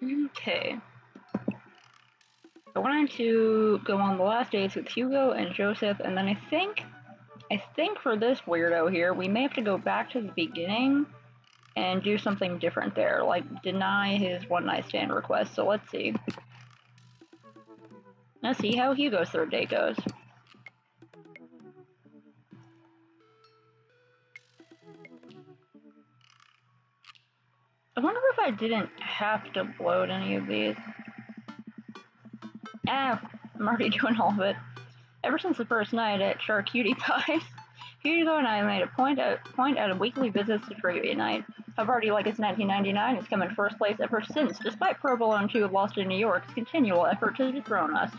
Okay. I wanted to go on the last dates with Hugo and Joseph, and then I think for this weirdo here, we may have to go back to the beginning and do something different there, like deny his one night stand request. So let's see. Let's see how Hugo's third date goes. I wonder if I didn't have to bloat any of these. I'm already doing all of it. Ever since the first night at Charcuterie Pies, Hugo and I made a point out of weekly visits to trivia night. I've already like it's 1999 has come in first place ever since, despite Provolone 2 Lost in New York's continual effort to dethrone us.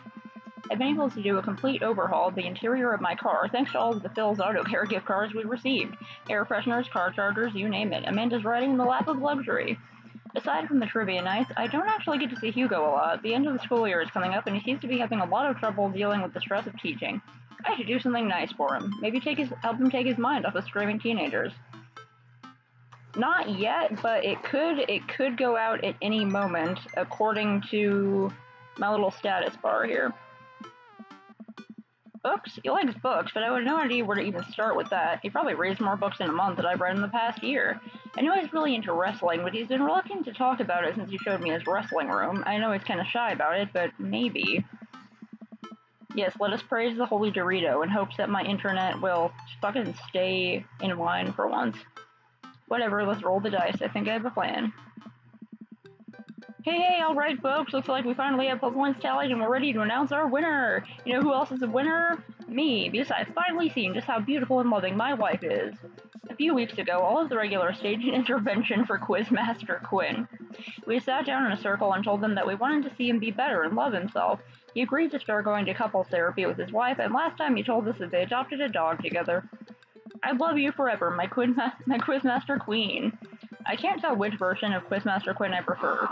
I've been able to do a complete overhaul of the interior of my car thanks to all of the Phil's Auto Care gift cards we received. Air fresheners, car chargers, you name it. Amanda's riding in the lap of luxury. Aside from the trivia nights, I don't actually get to see Hugo a lot. The end of the school year is coming up and he seems to be having a lot of trouble dealing with the stress of teaching. I should do something nice for him. Maybe help him take his mind off of screaming teenagers. Not yet, but it could go out at any moment, according to my little status bar here. Books? He likes books, but I have no idea where to even start with that. He probably reads more books in a month than I've read in the past year. I know he's really into wrestling, but he's been reluctant to talk about it since he showed me his wrestling room. I know he's kind of shy about it, but maybe. Yes, let us praise the Holy Dorito in hopes that my internet will fucking stay in line for once. Whatever, let's roll the dice. I think I have a plan. Hey, alright folks, looks like we finally have points tallied and we're ready to announce our winner! You know who else is the winner? Me, because I've finally seen just how beautiful and loving my wife is. A few weeks ago, all of the regular staged intervention for Quizmaster Quinn. We sat down in a circle and told him that we wanted to see him be better and love himself. He agreed to start going to couples therapy with his wife, and last time he told us that they adopted a dog together. I love you forever, my Quizmaster Queen. I can't tell which version of Quizmaster Quinn I prefer.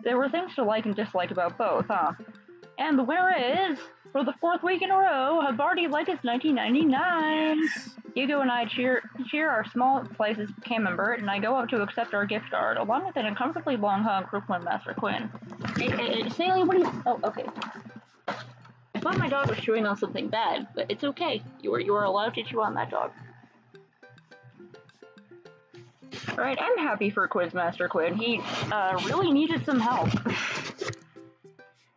There were things to like and dislike about both, huh? And the winner is, for the fourth week in a row, Havarti like it's 1999! Hugo and I cheer our small slices of camembert, and I go up to accept our gift card, along with an uncomfortably long hug for Quizmaster Quinn. Hey, Sally, what are you— Oh, okay. I thought my dog was chewing on something bad, but it's okay. You are allowed to chew on that dog. Alright, I'm happy for Quizmaster Quinn. He, really needed some help.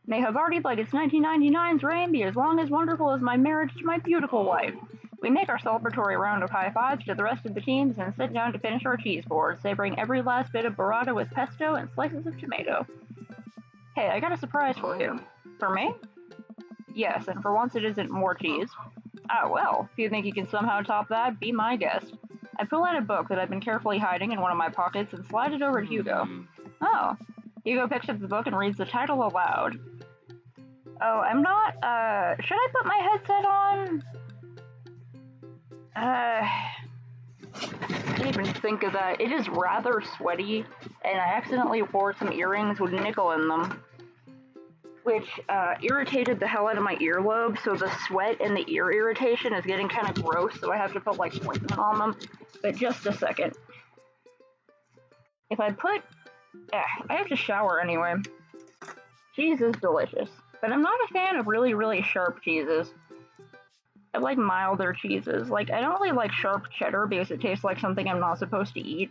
May Havarti like it's 1999's reign be as long as wonderful as my marriage to my beautiful wife. We make our celebratory round of high fives to the rest of the teams and sit down to finish our cheese board, savoring every last bit of burrata with pesto and slices of tomato. Hey, I got a surprise for you. For me? Yes, and for once it isn't more cheese. Ah, well, if you think you can somehow top that, be my guest. I pull out a book that I've been carefully hiding in one of my pockets and slide it over to Hugo. Oh. Hugo picks up the book and reads the title aloud. Oh, I'm not, should I put my headset on? I didn't even think of that. It is rather sweaty, and I accidentally wore some earrings with nickel in them, which, irritated the hell out of my earlobe, so the sweat and the ear irritation is getting kind of gross, so I have to put, like, ointment on them. But just a second. If I put... I have to shower anyway. Cheese is delicious. But I'm not a fan of really, really sharp cheeses. I like milder cheeses. Like, I don't really like sharp cheddar because it tastes like something I'm not supposed to eat.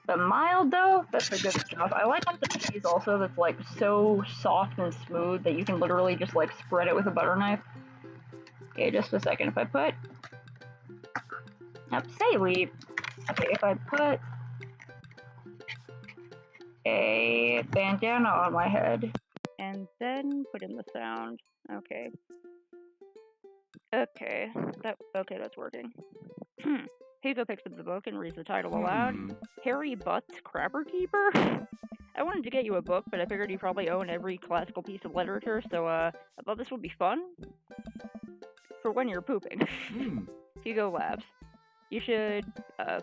But mild, though, that's the good stuff. I like the cheese also that's, like, so soft and smooth that you can literally just, like, spread it with a butter knife. Okay, just a second. If I put... Say, okay, if I put a bandana on my head, and then put in the sound. Okay. Okay, that's working. Hugo picks up the book and reads the title aloud. Harry Butt's Crabber Keeper? I wanted to get you a book, but I figured you probably own every classical piece of literature, so, I thought this would be fun. For when you're pooping. Hugo laughs. You should,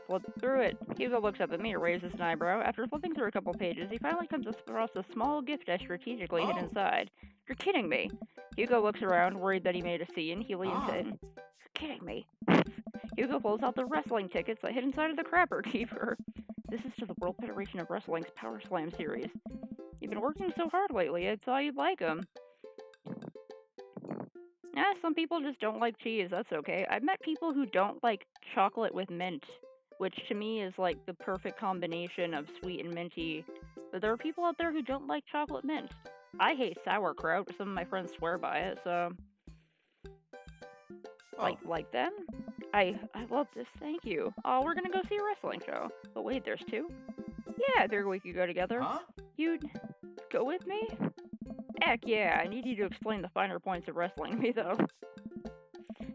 flip through it. Hugo looks up at me, raises an eyebrow. After flipping through a couple pages, he finally comes across a small gift I strategically hid inside. You're kidding me. Hugo looks around, worried that he made a scene. He leans in. You're kidding me. Hugo pulls out the wrestling tickets that hid inside of the Crapper Keeper. This is to the World Federation of Wrestling's Power Slam series. You've been working so hard lately, I thought you'd like them. Some people just don't like cheese, that's okay. I've met people who don't like chocolate with mint, which to me is like the perfect combination of sweet and minty. But there are people out there who don't like chocolate mint. I hate sauerkraut, some of my friends swear by it, so... Like them? I love this, thank you. Oh, we're gonna go see a wrestling show. But wait, there's two? Yeah, I figured we could go together. Huh? You'd go with me? Heck yeah, I need you to explain the finer points of wrestling to me, though.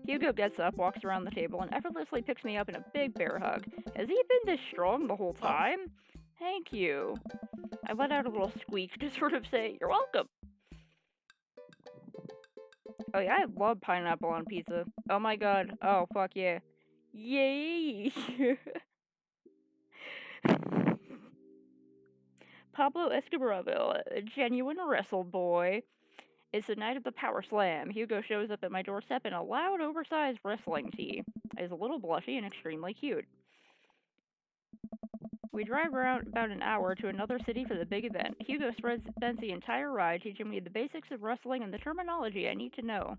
Hugo gets up, walks around the table, and effortlessly picks me up in a big bear hug. Has he been this strong the whole time? Thank you. I let out a little squeak to sort of say, you're welcome. Oh yeah, I love pineapple on pizza. Oh my god. Oh, fuck yeah. Yay! Pablo Escobar, a genuine wrestle boy. It's the night of the Power Slam. Hugo shows up at my doorstep in a loud, oversized wrestling tee. He's a little blushy and extremely cute. We drive around about an hour to another city for the big event. Hugo spends the entire ride teaching me the basics of wrestling and the terminology I need to know.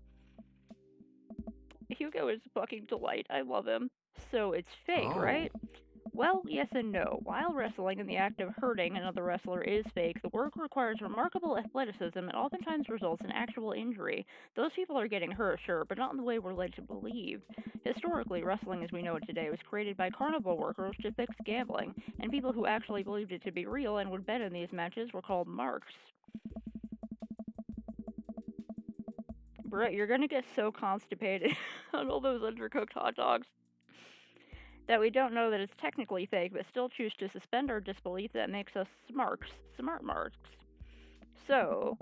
Hugo is a fucking delight. I love him. So it's fake, right? Well, yes and no. While wrestling and the act of hurting another wrestler is fake, the work requires remarkable athleticism and oftentimes results in actual injury. Those people are getting hurt, sure, but not in the way we're led to believe. Historically, wrestling as we know it today was created by carnival workers to fix gambling, and people who actually believed it to be real and would bet in these matches were called marks. Brett, you're gonna get so constipated on all those undercooked hot dogs that we don't know that it's technically fake, but still choose to suspend our disbelief that makes us smart marks. So,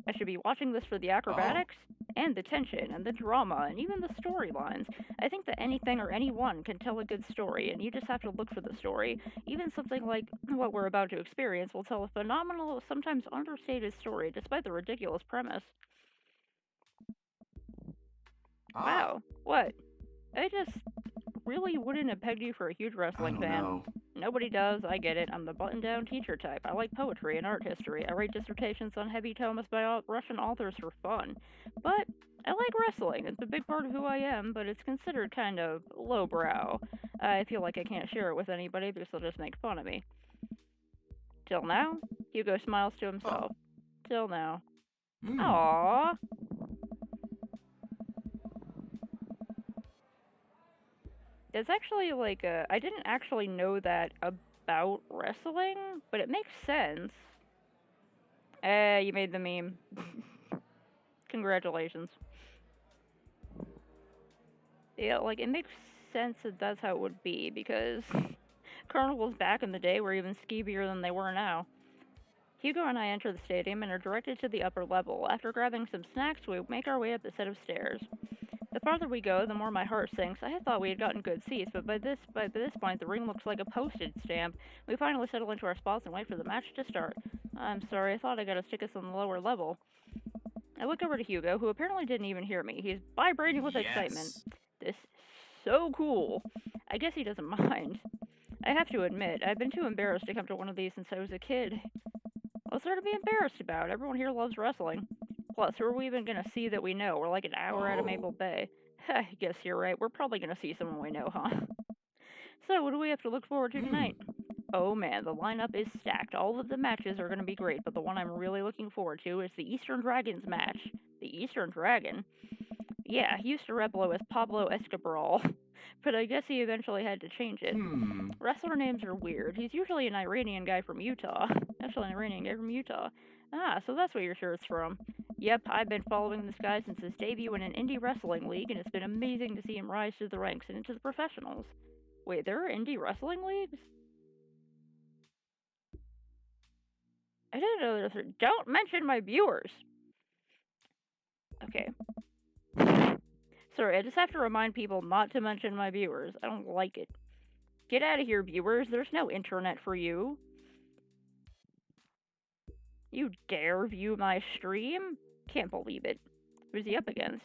I should be watching this for the acrobatics, and the tension, and the drama, and even the storylines. I think that anything or anyone can tell a good story, and you just have to look for the story. Even something like what we're about to experience will tell a phenomenal, sometimes understated story, despite the ridiculous premise. Wow, what? I just really wouldn't have pegged you for a huge wrestling fan. Know. Nobody does, I get it. I'm the button-down teacher type. I like poetry and art history. I write dissertations on heavy tomes by Russian authors for fun. But I like wrestling. It's a big part of who I am, but it's considered kind of lowbrow. I feel like I can't share it with anybody because they'll just make fun of me. Till now, Hugo smiles to himself. Till now. Aww. It's actually like I didn't actually know that about wrestling, but it makes sense. You made the meme. Congratulations. Yeah, like, it makes sense that that's how it would be, because carnivals back in the day were even skeevier than they were now. Hugo and I enter the stadium and are directed to the upper level. After grabbing some snacks, we make our way up a set of stairs. The farther we go, the more my heart sinks. I had thought we had gotten good seats, but by this point, the ring looks like a postage stamp. We finally settle into our spots and wait for the match to start. I'm sorry, I thought I got a stick us on the lower level. I look over to Hugo, who apparently didn't even hear me. He's vibrating with excitement. This is so cool. I guess he doesn't mind. I have to admit, I've been too embarrassed to come to one of these since I was a kid. What's there to be embarrassed about? Everyone here loves wrestling. Plus, who are we even gonna see that we know? We're like an hour out of Maple Bay. I guess you're right. We're probably gonna see someone we know, huh? So, what do we have to look forward to tonight? Oh man, the lineup is stacked. All of the matches are gonna be great, but the one I'm really looking forward to is the Eastern Dragons match. The Eastern Dragon? Yeah, he used to wrestle as Pablo Escobar, but I guess he eventually had to change it. Wrestler names are weird. He's usually an Iranian guy from Utah. Actually, an Iranian guy from Utah. Ah, so that's where your shirt's from. Yep, I've been following this guy since his debut in an indie wrestling league, and it's been amazing to see him rise through the ranks and into the professionals. Wait, there are indie wrestling leagues? I didn't know there were. Don't mention my viewers! Okay. Sorry, I just have to remind people not to mention my viewers. I don't like it. Get out of here, viewers. There's no internet for you. You dare view my stream? Can't believe it. Who's he up against?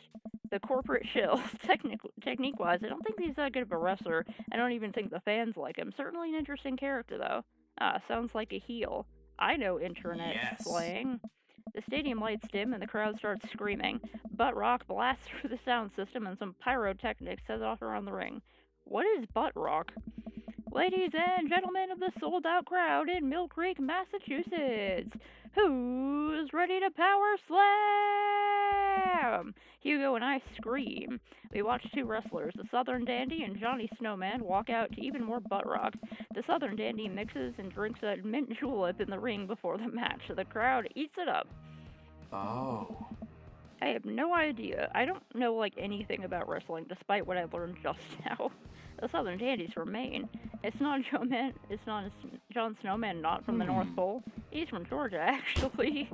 The corporate shill. Technique-wise, I don't think he's that good of a wrestler. I don't even think the fans like him. Certainly an interesting character, though. Sounds like a heel. I know internet slang. The stadium lights dim and the crowd starts screaming. Butt Rock blasts through the sound system and some pyrotechnics set off around the ring. What is Butt Rock? Ladies and gentlemen of the sold-out crowd in Mill Creek, Massachusetts, who's ready to power slam? Hugo and I scream. We watch two wrestlers, the Southern Dandy and Johnny Snowman, walk out to even more butt rock. The Southern Dandy mixes and drinks a mint julep in the ring before the match. The crowd eats it up. Oh. I have no idea. I don't know, anything about wrestling, despite what I learned just now. The Southern Dandy's from Maine. It's not John Snowman, not from the North Pole. He's from Georgia, actually.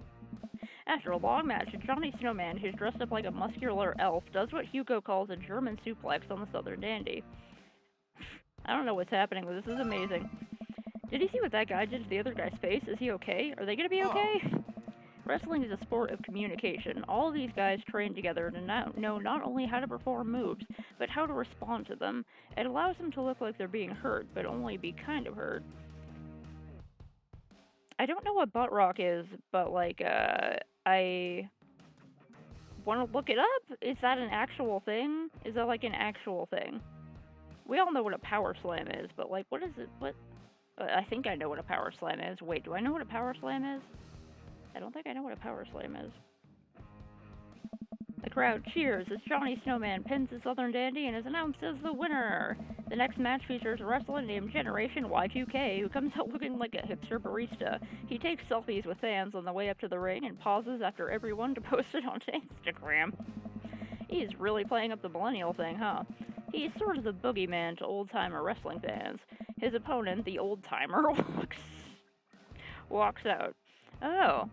After a long match, Johnny Snowman, who's dressed up like a muscular elf, does what Hugo calls a German suplex on the Southern Dandy. I don't know what's happening, but this is amazing. Did you see what that guy did to the other guy's face? Is he okay? Are they gonna be okay? Wrestling is a sport of communication. All of these guys train together to know not only how to perform moves, but how to respond to them. It allows them to look like they're being hurt, but only be kind of hurt. I don't know what butt rock is, but I want to look it up. Is that an actual thing? Is that an actual thing? We all know what a power slam is, but what is it? I think I know what a power slam is. Wait, do I know what a power slam is? I don't think I know what a power slam is. The crowd cheers as Johnny Snowman pins the Southern Dandy and is announced as the winner. The next match features a wrestler named Generation Y2K who comes out looking like a hipster barista. He takes selfies with fans on the way up to the ring and pauses after everyone to post it onto Instagram. He's really playing up the millennial thing, huh? He's sort of the boogeyman to old-timer wrestling fans. His opponent, the old-timer, walks out. Oh,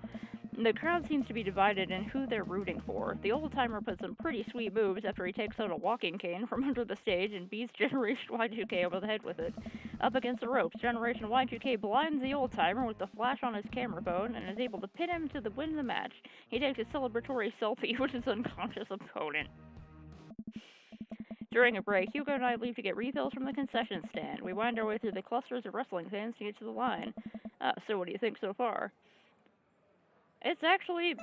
the crowd seems to be divided in who they're rooting for. The old-timer puts some pretty sweet moves after he takes out a walking cane from under the stage and beats Generation Y2K over the head with it. Up against the ropes, Generation Y2K blinds the old-timer with the flash on his camera phone and is able to pin him to win the match. He takes a celebratory selfie with his unconscious opponent. During a break, Hugo and I leave to get refills from the concession stand. We wind our way through the clusters of wrestling fans to get to the line. So what do you think so far? It's actually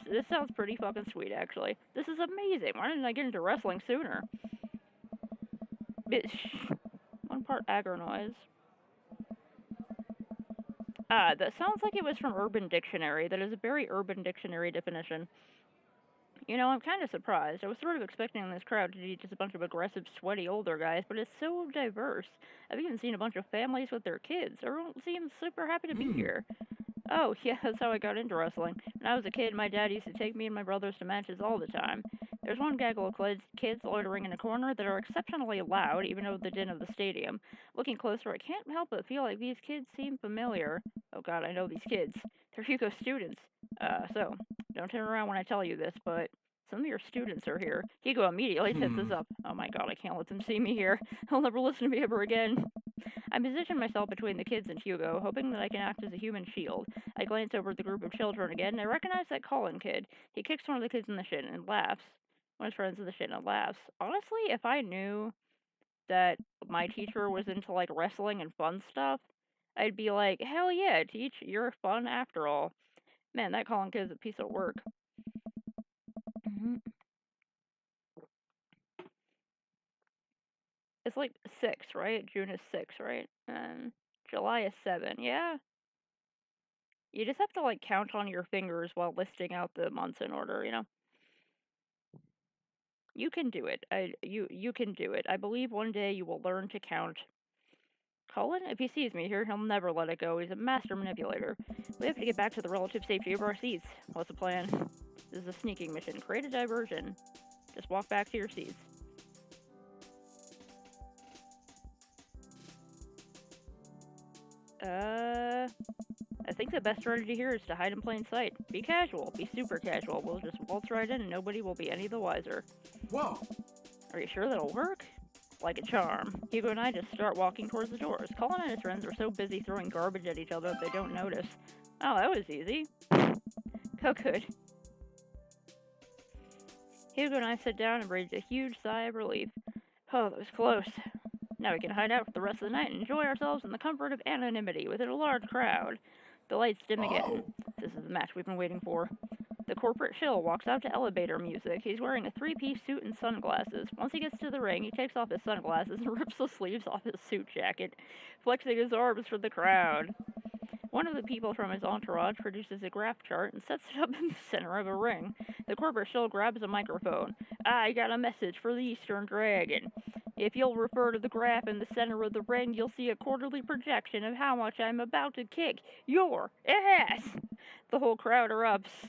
this sounds pretty fucking sweet, actually. This is amazing. Why didn't I get into wrestling sooner? One part aggro noise. That sounds like it was from Urban Dictionary. That is a very Urban Dictionary definition. You know, I'm kind of surprised. I was sort of expecting this crowd to be just a bunch of aggressive, sweaty older guys, but it's so diverse. I've even seen a bunch of families with their kids. Everyone seems super happy to be here. Oh, yeah, that's how I got into wrestling. When I was a kid, my dad used to take me and my brothers to matches all the time. There's one gaggle of kids loitering in a corner that are exceptionally loud, even over the din of the stadium. Looking closer, I can't help but feel like these kids seem familiar. Oh god, I know these kids. They're Hugo students. So, don't turn around when I tell you this, but some of your students are here. Hugo immediately sets us up. Oh my god, I can't let them see me here. They'll never listen to me ever again. I position myself between the kids and Hugo, hoping that I can act as a human shield. I glance over at the group of children again, and I recognize that Colin kid. He kicks one of the kids in the shin and laughs. One of his friends in the shin and laughs. Honestly, if I knew that my teacher was into, wrestling and fun stuff, I'd be like, hell yeah, teach, you're fun after all. Man, that Colin kid's a piece of work. It's 6, right? June is 6, right? And July is 7, yeah? You just have to, count on your fingers while listing out the months in order, you know? You can do it. You can do it. I believe one day you will learn to count. Colin, if he sees me here, he'll never let it go. He's a master manipulator. We have to get back to the relative safety of our seats. What's the plan? This is a sneaking mission. Create a diversion. Just walk back to your seats. I think the best strategy here is to hide in plain sight. Be casual. Be super casual. We'll just waltz right in and nobody will be any the wiser. Whoa! Are you sure that'll work? Like a charm. Hugo and I just start walking towards the doors. Colin and his friends are so busy throwing garbage at each other that they don't notice. Oh, that was easy. Oh, good. Hugo and I sit down and breathe a huge sigh of relief. Oh, that was close. Now we can hide out for the rest of the night and enjoy ourselves in the comfort of anonymity within a large crowd. The lights dim again. Oh. This is the match we've been waiting for. The corporate shill walks out to elevator music. He's wearing a three-piece suit and sunglasses. Once he gets to the ring, he takes off his sunglasses and rips the sleeves off his suit jacket, flexing his arms for the crowd. One of the people from his entourage produces a graph chart and sets it up in the center of a ring. The corporate shill grabs a microphone. I got a message for the Eastern Dragon. If you'll refer to the graph in the center of the ring, you'll see a quarterly projection of how much I'm about to kick your ass. The whole crowd erupts.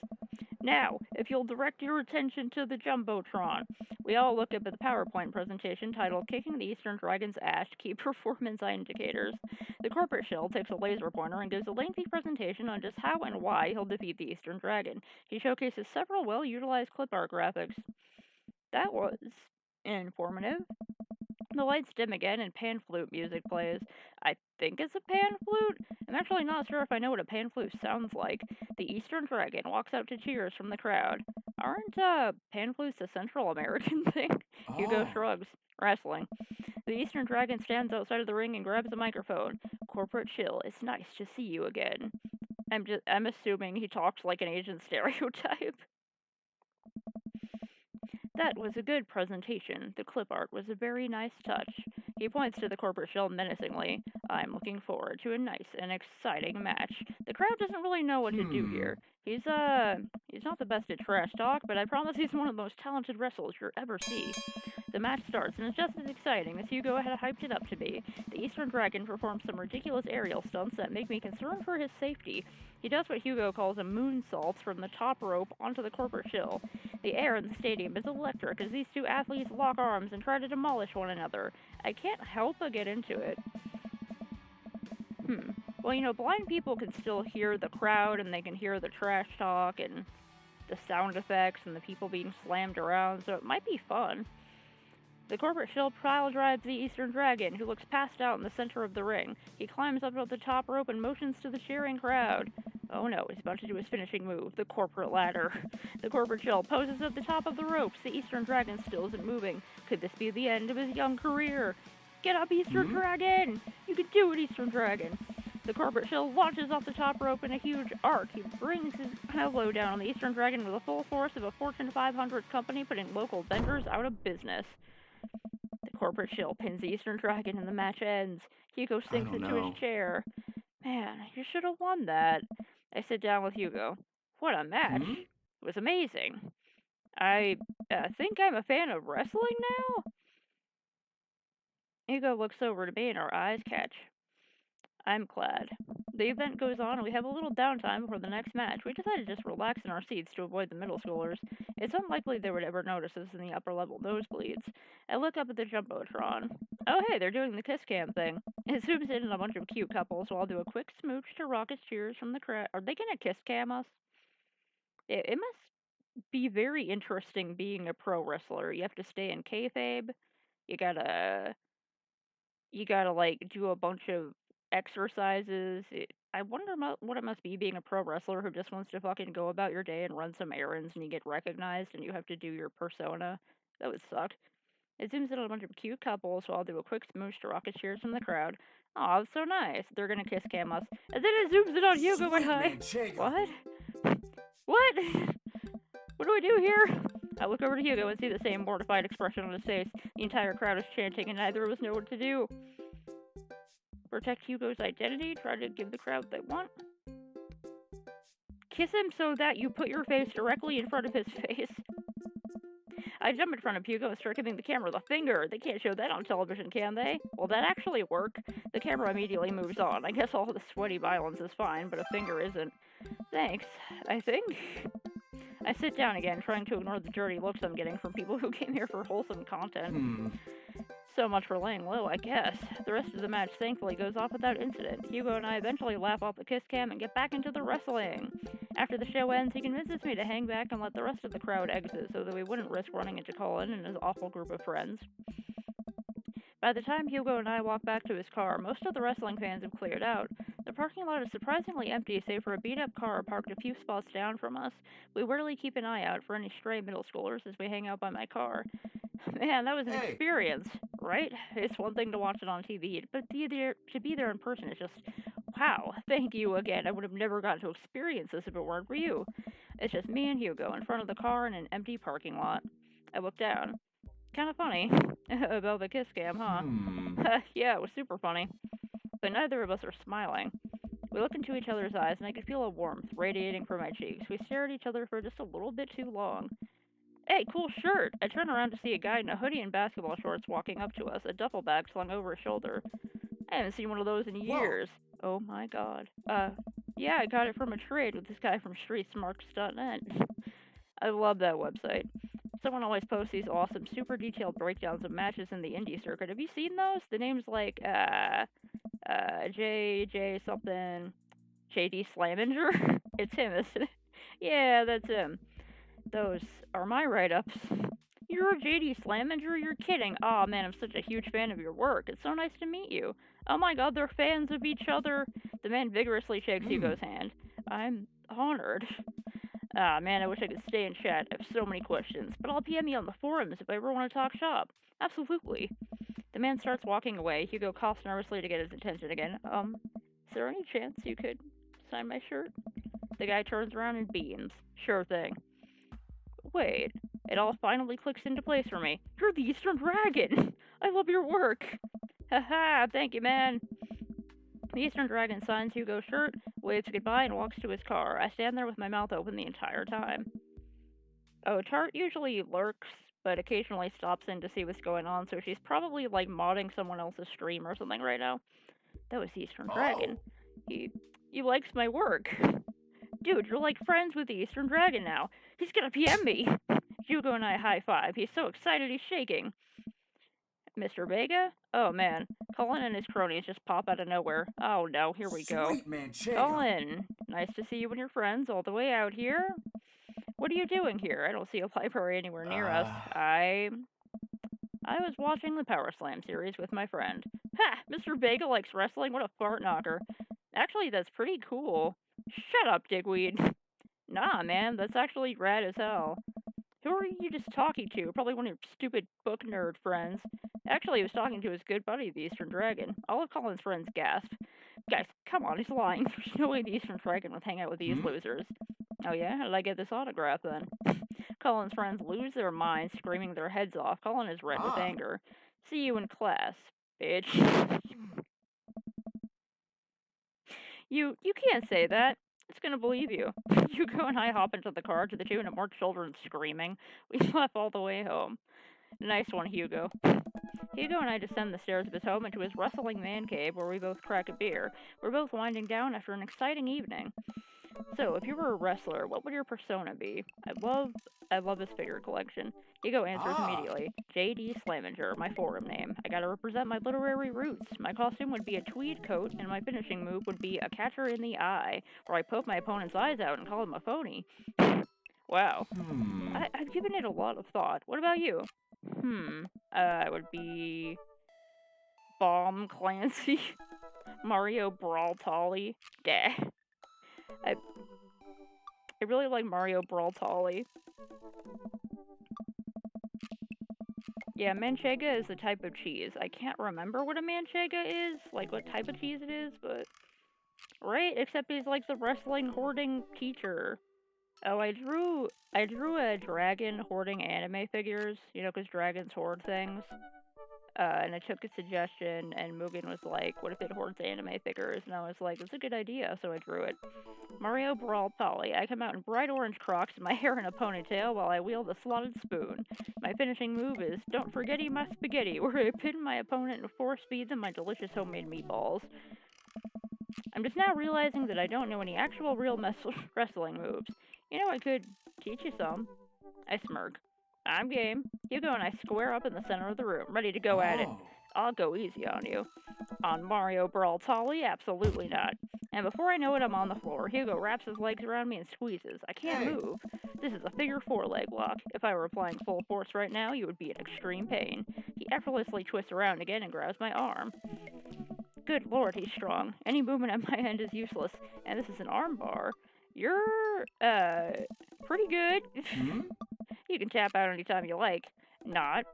Now, if you'll direct your attention to the Jumbotron. We all look up at the PowerPoint presentation titled Kicking the Eastern Dragon's Ass Key Performance Indicators. The corporate shill takes a laser pointer and gives a lengthy presentation on just how and why he'll defeat the Eastern Dragon. He showcases several well-utilized clip art graphics. That was informative. The lights dim again and pan flute music plays. I think it's a pan flute. I'm actually not sure if I know what a pan flute sounds like. The Eastern Dragon walks out to cheers from the crowd. Aren't pan flutes a Central American thing? Hugo shrugs. Wrestling. The Eastern Dragon stands outside of the ring and grabs a microphone. Corporate shill, it's nice to see you again. I'm assuming he talks like an Asian stereotype. That was a good presentation. The clip art was a very nice touch. He points to the corporate shill menacingly. I'm looking forward to a nice and exciting match. The crowd doesn't really know what to do here. He's not the best at trash talk, but I promise he's one of the most talented wrestlers you'll ever see. The match starts, and it's just as exciting as Hugo had hyped it up to be. The Eastern Dragon performs some ridiculous aerial stunts that make me concerned for his safety. He does what Hugo calls a moonsault from the top rope onto the corporate shill. The air in the stadium is electric as these two athletes lock arms and try to demolish one another. I can't help but get into it. Well, you know, blind people can still hear the crowd and they can hear the trash talk and the sound effects and the people being slammed around, so it might be fun. The corporate shill pile drives the Eastern Dragon, who looks passed out in the center of the ring. He climbs up the top rope and motions to the cheering crowd. Oh no, he's about to do his finishing move, the corporate ladder. The corporate shill poses at the top of the ropes. The Eastern Dragon still isn't moving. Could this be the end of his young career? Get up, Eastern Dragon! You can do it, Eastern Dragon! The corporate shill launches off the top rope in a huge arc. He brings his elbow down on the Eastern Dragon with the full force of a Fortune 500 company, putting local vendors out of business. The corporate shill pins the Eastern Dragon and the match ends. Hugo sinks into his chair. Man, you should have won that. I sit down with Hugo. What a match. It was amazing. I think I'm a fan of wrestling now? Hugo looks over to me and our eyes catch. I'm glad. The event goes on and we have a little downtime before the next match. We decided to just relax in our seats to avoid the middle schoolers. It's unlikely they would ever notice us in the upper level nosebleeds. I look up at the Jumbotron. Oh hey, they're doing the kiss cam thing. It zooms in on a bunch of cute couples, so I'll do a quick smooch to raucous cheers from the crowd. Are they gonna kiss cam us? It must be very interesting being a pro wrestler. You have to stay in kayfabe. You gotta like do a bunch of exercises. I wonder what it must be being a pro wrestler who just wants to fucking go about your day and run some errands and you get recognized and you have to do your persona. That would suck. It zooms in on a bunch of cute couples, so I'll do a quick smooch to rocket cheers from the crowd. Aw, that's so nice. They're gonna kiss cam us. And then it zooms in on Hugo and I. What? What? What do I do here? I look over to Hugo and see the same mortified expression on his face. The entire crowd is chanting and neither of us know what to do. Protect Hugo's identity, try to give the crowd what they want. Kiss him so that you put your face directly in front of his face. I jump in front of Hugo and start giving the camera the finger. They can't show that on television, can they? Will that actually work? The camera immediately moves on. I guess all the sweaty violence is fine, but a finger isn't. Thanks, I think. I sit down again, trying to ignore the dirty looks I'm getting from people who came here for wholesome content. So much for laying low, I guess. The rest of the match thankfully goes off without incident. Hugo and I eventually laugh off the kiss cam and get back into the wrestling. After the show ends, he convinces me to hang back and let the rest of the crowd exit so that we wouldn't risk running into Colin and his awful group of friends. By the time Hugo and I walk back to his car, most of the wrestling fans have cleared out. The The parking lot is surprisingly empty, save for a beat-up car parked a few spots down from us. We rarely keep an eye out for any stray middle schoolers as we hang out by my car. Man, that was an experience, right? It's one thing to watch it on TV, but to be there in person is just, wow, thank you again. I would have never gotten to experience this if it weren't for you. It's just me and Hugo in front of the car in an empty parking lot. I look down. Kind of funny. About the kiss scam, huh? Yeah, it was super funny. But neither of us are smiling. We look into each other's eyes, and I could feel a warmth radiating from my cheeks. We stare at each other for just a little bit too long. Hey, cool shirt! I turn around to see a guy in a hoodie and basketball shorts walking up to us, a duffel bag slung over his shoulder. I haven't seen one of those in years. Whoa. Oh my god. Yeah, I got it from a trade with this guy from StreetSmarts.net. I love that website. Someone always posts these awesome, super detailed breakdowns of matches in the indie circuit. Have you seen those? The name's like, J something, JD Slaminger? It's him, isn't it? Yeah, that's him. Those are my write-ups. You're JD Slaminger? You're kidding. Aw, man, I'm such a huge fan of your work. It's so nice to meet you. Oh my god, they're fans of each other. The man vigorously shakes Hugo's hand. I'm honored. Ah, man, I wish I could stay and chat. I have so many questions. But I'll PM you on the forums if I ever want to talk shop. Absolutely. The man starts walking away. Hugo coughs nervously to get his attention again. Is there any chance you could sign my shirt? The guy turns around and beams. Sure thing. Wait, it all finally clicks into place for me. You're the Eastern Dragon! I love your work! Haha, thank you, man. The Eastern Dragon signs Hugo's shirt, waves goodbye, and walks to his car. I stand there with my mouth open the entire time. Oh, Tart usually lurks, but occasionally stops in to see what's going on, so she's probably, like, modding someone else's stream or something right now. That was the Eastern Dragon. He likes my work. Dude, you're like friends with the Eastern Dragon now. He's gonna PM me. Hugo and I high-five. He's so excited he's shaking. Mr. Vega? Oh, man. Colin and his cronies just pop out of nowhere. Oh, no. Here we go. Sweet Manchego. Colin, nice to see you and your friends all the way out here. What are you doing here? I don't see a library anywhere near us. I was watching the Power Slam series with my friend. Ha! Mr. Vega likes wrestling? What a fart knocker. Actually, that's pretty cool. Shut up, dickweed. Nah, man, that's actually rad as hell. Who are you just talking to? Probably one of your stupid book nerd friends. Actually, he was talking to his good buddy, the Eastern Dragon. All of Colin's friends gasped. Guys, come on, he's lying. There's no way the Eastern Dragon would hang out with these losers. Oh yeah? How did I get this autograph then? Colin's friends lose their minds, screaming their heads off. Colin is red with anger. See you in class, bitch. You can't say that. It's gonna believe you. Hugo and I hop into the car to the tune of more children screaming. We laugh all the way home. Nice one, Hugo. Hugo and I descend the stairs of his home into his wrestling man cave where we both crack a beer. We're both winding down after an exciting evening. So, if you were a wrestler, what would your persona be? I love his figure collection. Hugo answers immediately. JD Slaminger, my forum name. I gotta represent my literary roots. My costume would be a tweed coat, and my finishing move would be a catcher in the eye, where I poke my opponent's eyes out and call him a phony. Wow. I've given it a lot of thought. What about you? I would be... Bomb Clancy. Mario Brawltolly. Dah. I really like Mario Brawltolly. Yeah, manchega is a type of cheese. I can't remember what a manchega is, like what type of cheese it is, but... Right? Except he's like the wrestling hoarding teacher. Oh, I drew a dragon hoarding anime figures, you know, because dragons hoard things. And I took a suggestion, and Mugen was like, what if it hoards anime figures? And I was like, it's a good idea, so I drew it. Mario Brawltolly. I come out in bright orange Crocs and my hair in a ponytail while I wield a slotted spoon. My finishing move is, don't forgetty my spaghetti, where I pin my opponent and force feed them my delicious homemade meatballs. I'm just now realizing that I don't know any actual real wrestling moves. You know, I could teach you some. I smirk. I'm game. Hugo and I square up in the center of the room, ready to go at it. I'll go easy on you. On Mario Brawltolly? Absolutely not. And before I know it, I'm on the floor. Hugo wraps his legs around me and squeezes. I can't move. This is a figure 4 leg lock. If I were applying full force right now, you would be in extreme pain. He effortlessly twists around again and grabs my arm. Good lord, he's strong. Any movement at my end is useless. And this is an arm bar. You're, pretty good. Hmm? You can tap out anytime you like. Not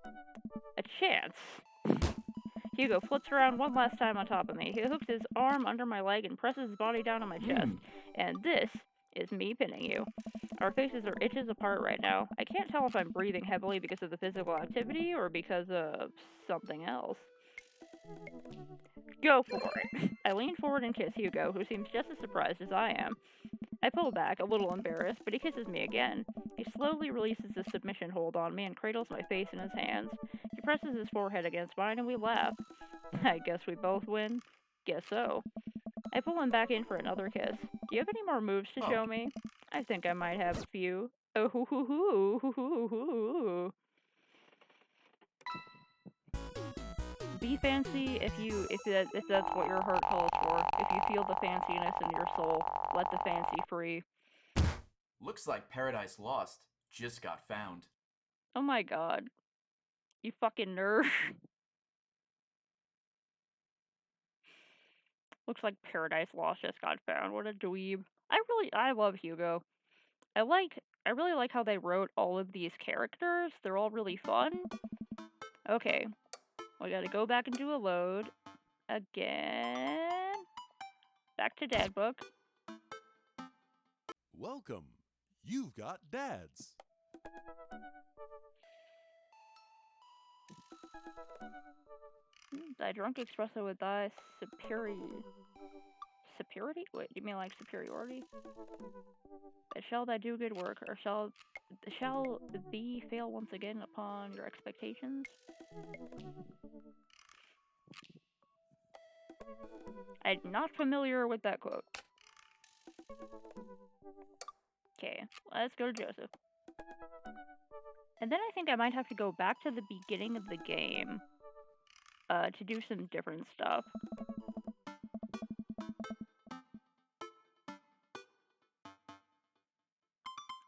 a chance. Hugo flips around one last time on top of me. He hooks his arm under my leg and presses his body down on my chest. And this is me pinning you. Our faces are inches apart right now. I can't tell if I'm breathing heavily because of the physical activity or because of something else. Go for it. I lean forward and kiss Hugo, who seems just as surprised as I am. I pull back, a little embarrassed, but he kisses me again. He slowly releases the submission hold on me and cradles my face in his hands. He presses his forehead against mine and we laugh. I guess we both win. Guess so. I pull him back in for another kiss. Do you have any more moves to show me? I think I might have a few. Oh, hoo hoo hoo, hoo hoo hoo. Be fancy if that's what your heart calls for. If you feel the fanciness in your soul, let the fancy free. Looks like Paradise Lost just got found. Oh my god. You fucking nerd. Looks like Paradise Lost just got found. What a dweeb. I love Hugo. I really like how they wrote all of these characters. They're all really fun. Okay. We gotta go back and do a load. Again. Back to Dad Book. Welcome. You've got dads. Thy drunk espresso with thy superiority? Wait, you mean like superiority? But shall thy do good work, or shall thee fail once again upon your expectations? I'm not familiar with that quote. Okay, let's go to Joseph. And then I think I might have to go back to the beginning of the game to do some different stuff.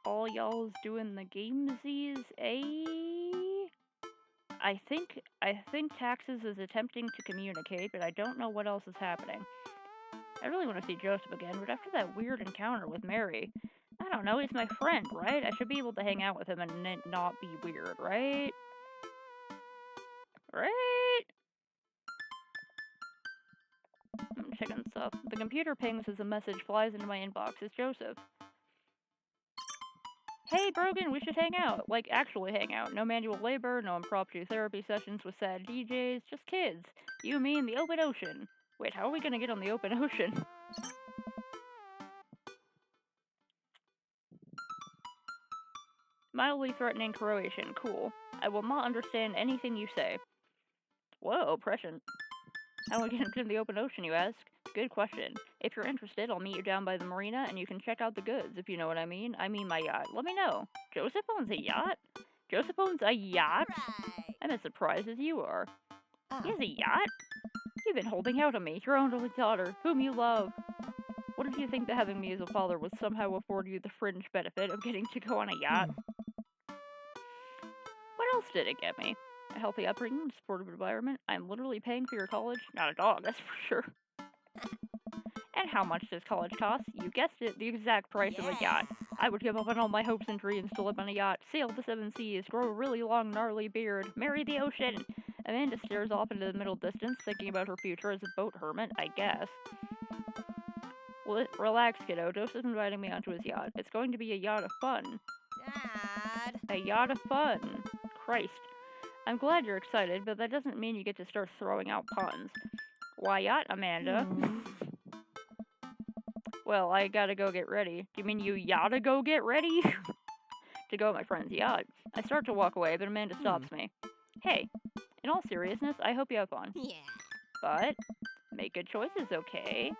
All y'all's doing the gamesies, eh? I think Taxes is attempting to communicate, but I don't know what else is happening. I really want to see Joseph again, but after that weird encounter with Mary, I don't know, he's my friend, right? I should be able to hang out with him and it not be weird, right? Right? I'm checking stuff. The computer pings as a message flies into my inbox. It's Joseph. Hey, Brogan, we should hang out. Like, actually hang out. No manual labor, no impromptu therapy sessions with sad DJs, just kids. You, me, and the open ocean. Wait, how are we gonna get on the open ocean? Mildly threatening Croatian. Cool. I will not understand anything you say. Whoa, prescient. How do we get into the open ocean, you ask? Good question. If you're interested, I'll meet you down by the marina and you can check out the goods, if you know what I mean. I mean my yacht. Let me know. Joseph owns a yacht? Joseph owns a yacht? Right. I'm as surprised as you are. Oh. He has a yacht? You've been holding out on me, your own only daughter, whom you love. What did you think that having me as a father would somehow afford you the fringe benefit of getting to go on a yacht? What else did it get me? A healthy upbringing, a supportive environment. I'm literally paying for your college. Not a dog, that's for sure. And how much does college cost? You guessed it, the exact price of a yacht. I would give up on all my hopes and dreams to live on a yacht, sail the seven seas, grow a really long gnarly beard, marry the ocean. Amanda stares off into the middle distance, thinking about her future as a boat hermit, I guess. Relax, kiddo. Joseph's inviting me onto his yacht. It's going to be a yacht of fun. Dad. A yacht of fun. Christ. I'm glad you're excited, but that doesn't mean you get to start throwing out puns. Why yacht, Amanda? Well, I gotta go get ready. Do you mean you yatta go get ready? To go on my friend's yacht. I start to walk away, but Amanda stops me. Hey, in all seriousness, I hope you have fun. Yeah. But, make good choices, okay?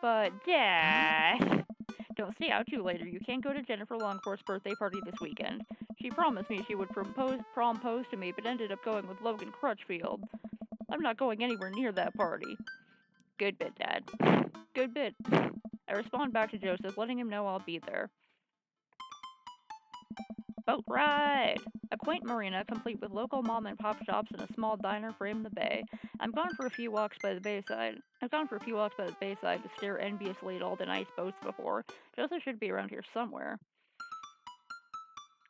But, Dad, don't stay out too late or you can't go to Jennifer Longforth's birthday party this weekend. She promised me she would prompose to me, but ended up going with Logan Crutchfield. I'm not going anywhere near that party. Good bit, Dad. Good bit. I respond back to Joseph, letting him know I'll be there. Boat ride! A quaint marina complete with local mom and pop shops and a small diner frame the bay. I've gone for a few walks by the bayside to stare enviously at all the nice boats before. Joseph should be around here somewhere.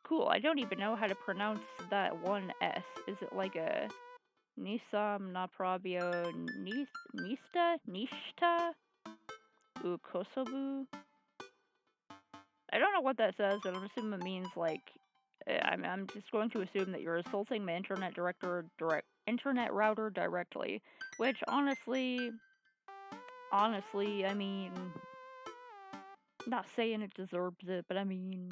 Cool, I don't even know how to pronounce that one S. Is it like a Nisam Naprabio Nishta Ukosobu? I don't know what that says, but I'm assuming it means like I'm just going to assume that you're assaulting my internet router directly, which honestly, I mean, not saying it deserves it, but I mean,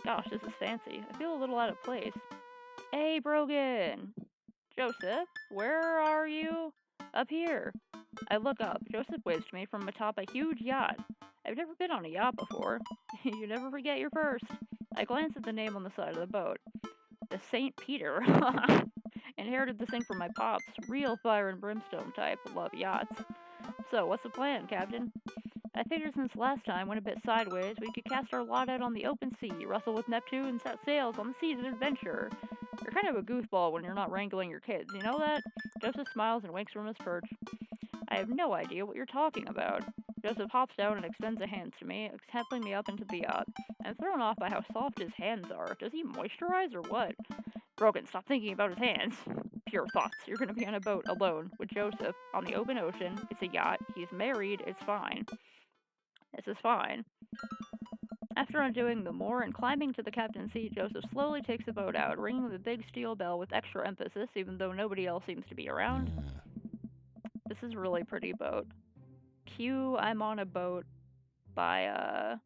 gosh, this is fancy. I feel a little out of place. Hey, Brogan! Joseph, where are you? Up here. I look up. Joseph waves to me from atop a huge yacht. I've never been on a yacht before. You never forget your first. I glance at the name on the side of the boat. The St. Peter. Inherited this thing from my pops. Real fire and brimstone type. Love yachts. So, what's the plan, Captain? I figured since last time went a bit sideways, we could cast our lot out on the open sea, wrestle with Neptune, and set sails on the seas of adventure. You're kind of a goofball when you're not wrangling your kids, you know that? Joseph smiles and winks from his perch. I have no idea what you're talking about. Joseph hops down and extends a hand to me, helping me up into the yacht. I'm thrown off by how soft his hands are. Does he moisturize or what? Brogan, stop thinking about his hands. Pure thoughts. You're gonna be on a boat alone with Joseph on the open ocean. It's a yacht. He's married. It's fine. This is fine. After undoing the moor and climbing to the captain's seat, Joseph slowly takes the boat out, ringing the big steel bell with extra emphasis, even though nobody else seems to be around. This is a really pretty boat. Cue I'm on a boat by,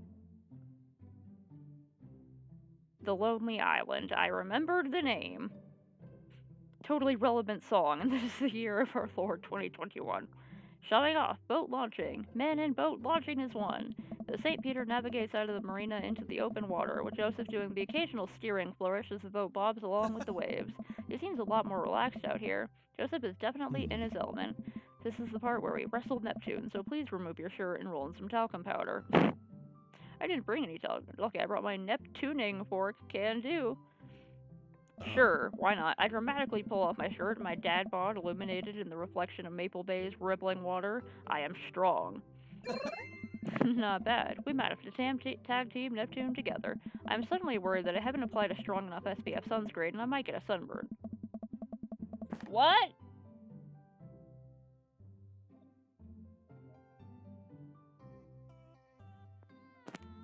The Lonely Island. I remembered the name. Totally relevant song, and this is the year of our Lord 2021. Shutting off. Boat launching. Men and boat launching is one. The St. Peter navigates out of the marina into the open water, with Joseph doing the occasional steering flourish as the boat bobs along with the waves. He seems a lot more relaxed out here. Joseph is definitely in his element. This is the part where we wrestled Neptune, so please remove your shirt and roll in some talcum powder. I didn't bring any talcum. Okay, I brought my Neptuning fork. Can do. Sure, why not? I dramatically pull off my shirt, my dad bod illuminated in the reflection of Maple Bay's rippling water. I am strong. Not bad. We might have to tag team Neptune together. I'm suddenly worried that I haven't applied a strong enough SPF sunscreen and I might get a sunburn. What?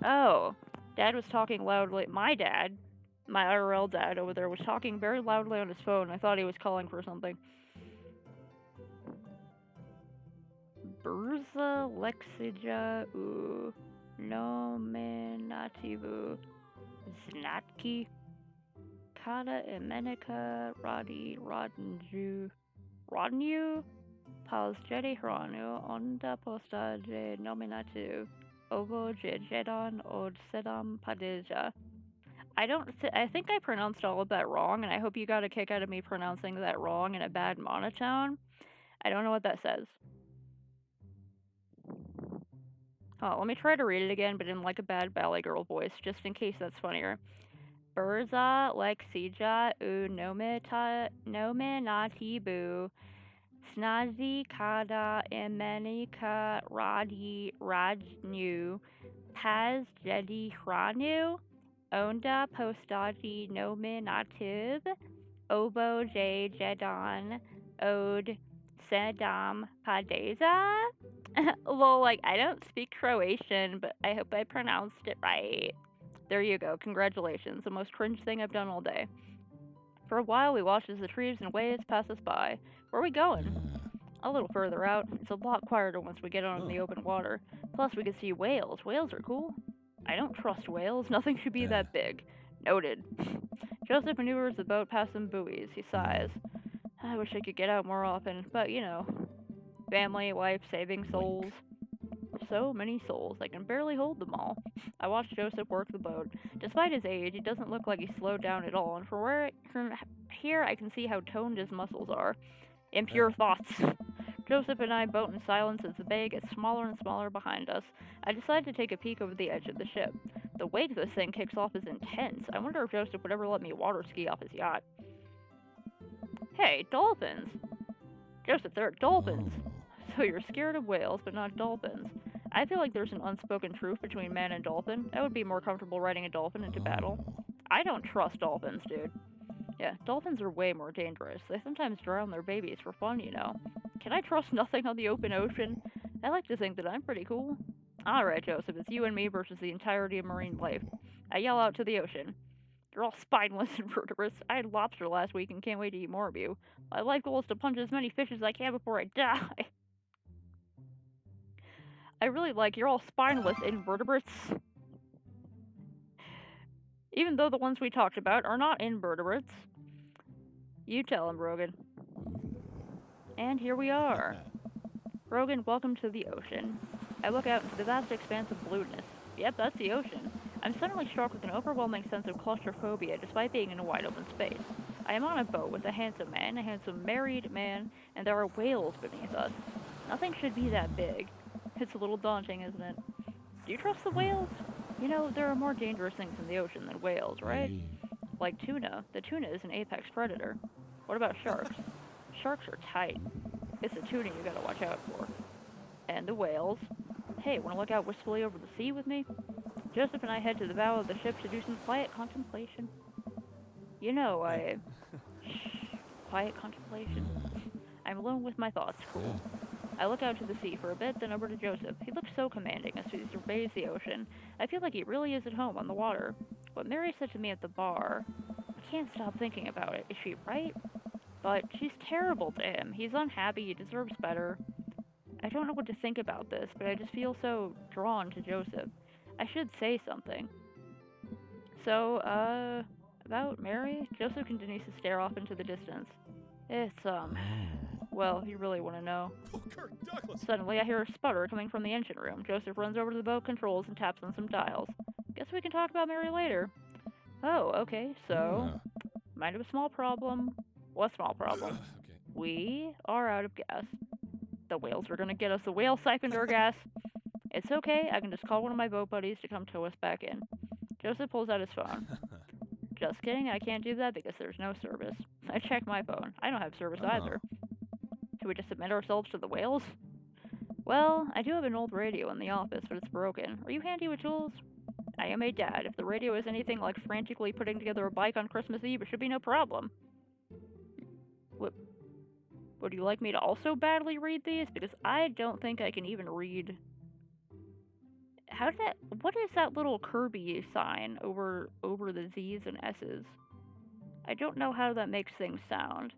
Oh, Dad was talking loudly. My dad, my IRL dad over there, was talking very loudly on his phone. I thought he was calling for something. Burza Lexija u nominativu Znatki Kada Emenica Radi Rodnju Pals Jedi Hranu Onda Posta Je Nominatu Ovo Je Jedon Od Sedam Padeja. I think I pronounced all of that wrong, and I hope you got a kick out of me pronouncing that wrong in a bad monotone. I don't know what that says. Oh, let me try to read it again, but in like a bad Ballet Girl voice, just in case that's funnier. Burza Lexija u nominatibu Snazi Kada Emenica Radi Radnu Paz Jedi Hranu Onda Postagi Nominativ Obo J Jedon Od Sedam Padeza. Well, like, I don't speak Croatian, but I hope I pronounced it right. There you go. Congratulations. The most cringe thing I've done all day. For a while, we watched as the trees and waves pass us by. Where are we going? A little further out. It's a lot quieter once we get out in the open water. Plus, we can see whales. Whales are cool. I don't trust whales. Nothing should be that big. Noted. Joseph maneuvers the boat past some buoys. He sighs. I wish I could get out more often, but you know. Family, wife, saving souls. So many souls. I can barely hold them all. I watched Joseph work the boat. Despite his age, he doesn't look like he slowed down at all, and from here I can see how toned his muscles are. Impure thoughts. Joseph and I boat in silence as the bay gets smaller and smaller behind us. I decide to take a peek over the edge of the ship. The wake this thing kicks off is intense. I wonder if Joseph would ever let me water ski off his yacht. Hey, dolphins! Joseph, there are dolphins! So you're scared of whales, but not dolphins. I feel like there's an unspoken truth between man and dolphin. I would be more comfortable riding a dolphin into battle. I don't trust dolphins, dude. Yeah, dolphins are way more dangerous. They sometimes drown their babies for fun, you know. Can I trust nothing on the open ocean? I like to think that I'm pretty cool. Alright, Joseph, it's you and me versus the entirety of marine life. I yell out to the ocean. You're all spineless invertebrates. I had lobster last week and can't wait to eat more of you. My life goal is to punch as many fish as I can before I die. I really like you're all spineless invertebrates. Even though the ones we talked about are not invertebrates. You tell him, Rogan. And here we are. Rogan, welcome to the ocean. I look out into the vast expanse of blueness. Yep, that's the ocean. I'm suddenly struck with an overwhelming sense of claustrophobia despite being in a wide open space. I am on a boat with a handsome man, a handsome married man, and there are whales beneath us. Nothing should be that big. It's a little daunting, isn't it? Do you trust the whales? You know, there are more dangerous things in the ocean than whales, right? Like tuna. The tuna is an apex predator. What about sharks? Sharks are tight. It's the tuna you gotta watch out for. And the whales. Hey, wanna look out wistfully over the sea with me? Joseph and I head to the bow of the ship to do some quiet contemplation. You know, quiet contemplation. I'm alone with my thoughts, cool. I look out to the sea for a bit, then over to Joseph. He looks so commanding as he surveys the ocean. I feel like he really is at home on the water. What Mary said to me at the bar, I can't stop thinking about it. Is she right? But she's terrible to him. He's unhappy, he deserves better. I don't know what to think about this, but I just feel so drawn to Joseph. I should say something. So, about Mary? Joseph continues to stare off into the distance. It's, well, you really want to know. Oh, Kirk Douglas! Suddenly, I hear a sputter coming from the engine room. Joseph runs over to the boat controls and taps on some dials. Guess we can talk about Mary later. Oh, okay, so, might have a small problem. What small problem? Okay. We are out of gas. The whales are gonna get us. The whale siphoned our gas. It's okay, I can just call one of my boat buddies to come tow us back in. Joseph pulls out his phone. Just kidding, I can't do that because there's no service. I check my phone. I don't have service either. Should we just submit ourselves to the whales? Well, I do have an old radio in the office, but it's broken. Are you handy with tools? I am a dad. If the radio is anything like frantically putting together a bike on Christmas Eve, it should be no problem. Would you like me to also badly read these? Because I don't think I can even read. What is that little Kirby sign over the Z's and S's? I don't know how that makes things sound.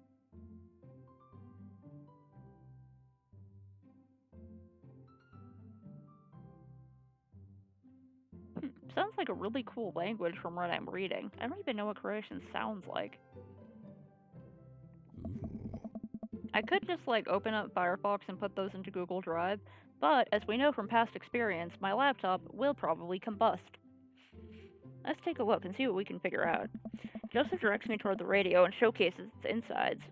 Sounds like a really cool language from what I'm reading. I don't even know what Croatian sounds like. I could just open up Firefox and put those into Google Drive, but as we know from past experience, my laptop will probably combust. Let's take a look and see what we can figure out. Joseph directs me toward the radio and showcases its insides.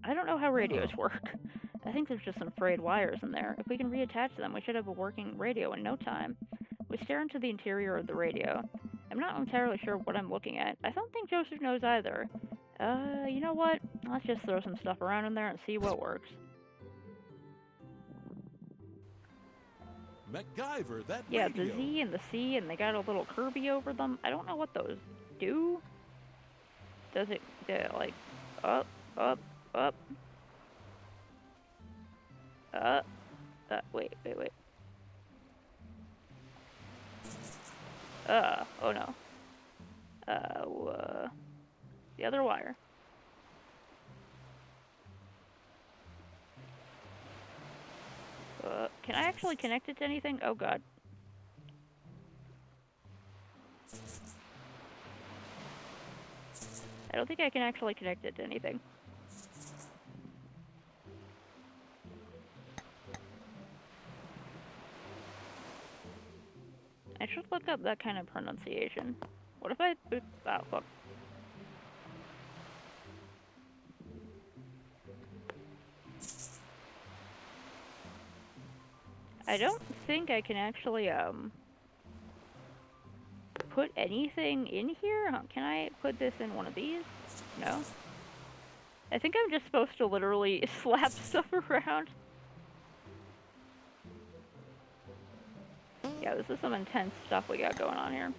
I don't know how radios work. I think there's just some frayed wires in there. If we can reattach them, we should have a working radio in no time. We stare into the interior of the radio. I'm not entirely sure what I'm looking at. I don't think Joseph knows either. You know what? Let's just throw some stuff around in there and see what works. MacGyver, that Yeah, radio. the Z and the C, and they got a little Kirby over them. I don't know what those do. Does it, up, up, up? Wait. Oh no. The other wire. Can I actually connect it to anything? Oh god. I don't think I can actually connect it to anything. I should look up that kind of pronunciation. What if I... Oh, fuck. I don't think I can actually, put anything in here? Can I put this in one of these? No? I think I'm just supposed to literally slap stuff around. Yeah, this is some intense stuff we got going on here.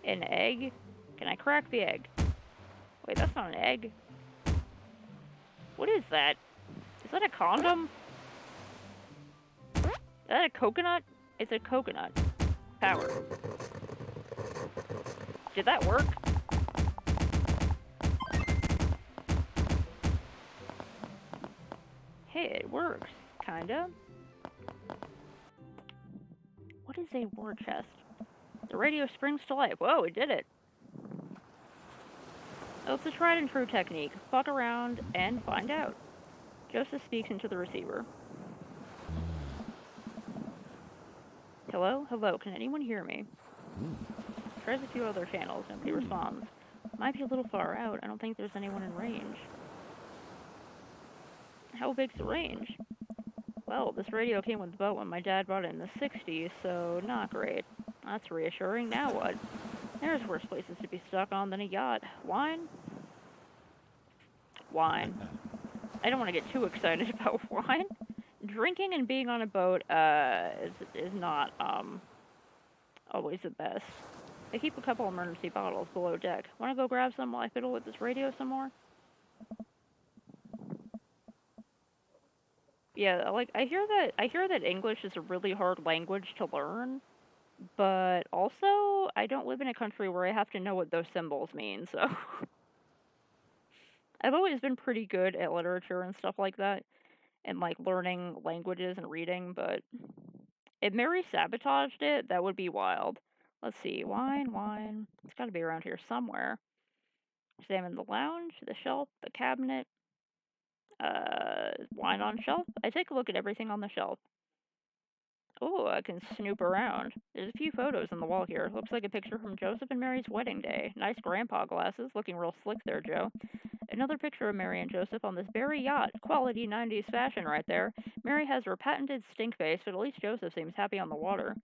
An egg? Can I crack the egg? Wait, that's not an egg. What is that? Is that a condom? Is that a coconut? It's a coconut. Power. Did that work? Hey, it works. Kinda. What is a war chest? The radio springs to life. Whoa, it did it. Oh, it's a tried and true technique. Fuck around and find out. Joseph speaks into the receiver. Hello? Hello, can anyone hear me? Tries a few other channels, nobody responds. Might be a little far out, I don't think there's anyone in range. How big's the range? Well, this radio came with the boat when my dad bought it in the 60s, so not great. That's reassuring, now what? There's worse places to be stuck on than a yacht. Wine? Wine. I don't want to get too excited about wine. Drinking and being on a boat, is not, always the best. I keep a couple emergency bottles below deck. Want to go grab some while I fiddle with this radio some more? Yeah, like, I hear that English is a really hard language to learn, but also, I don't live in a country where I have to know what those symbols mean, so... I've always been pretty good at literature and stuff like that, and, like, learning languages and reading, but if Mary sabotaged it, that would be wild. Let's see, wine. It's gotta be around here somewhere. Examine the lounge, the shelf, the cabinet. Wine on shelf? I take a look at everything on the shelf. Oh, I can snoop around. There's a few photos on the wall here. Looks like a picture from Joseph and Mary's wedding day. Nice grandpa glasses, looking real slick there, Joe. Another picture of Mary and Joseph on this very yacht. Quality 90s fashion right there. Mary has her patented stink face, but at least Joseph seems happy on the water.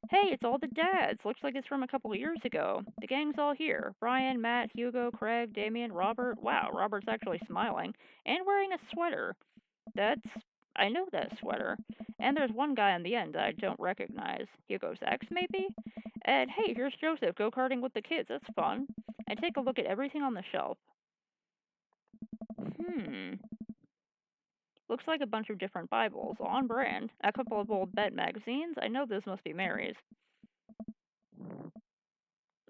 Hey, it's all the dads. Looks like it's from a couple of years ago. The gang's all here. Brian, Matt, Hugo, Craig, Damien, Robert. Wow, Robert's actually smiling. And wearing a sweater. I know that sweater. And there's one guy on the end that I don't recognize. Hugo's ex, maybe? And hey, here's Joseph go-karting with the kids. That's fun. I take a look at everything on the shelf. Looks like a bunch of different Bibles, on brand. A couple of old Bet magazines. I know this must be Mary's.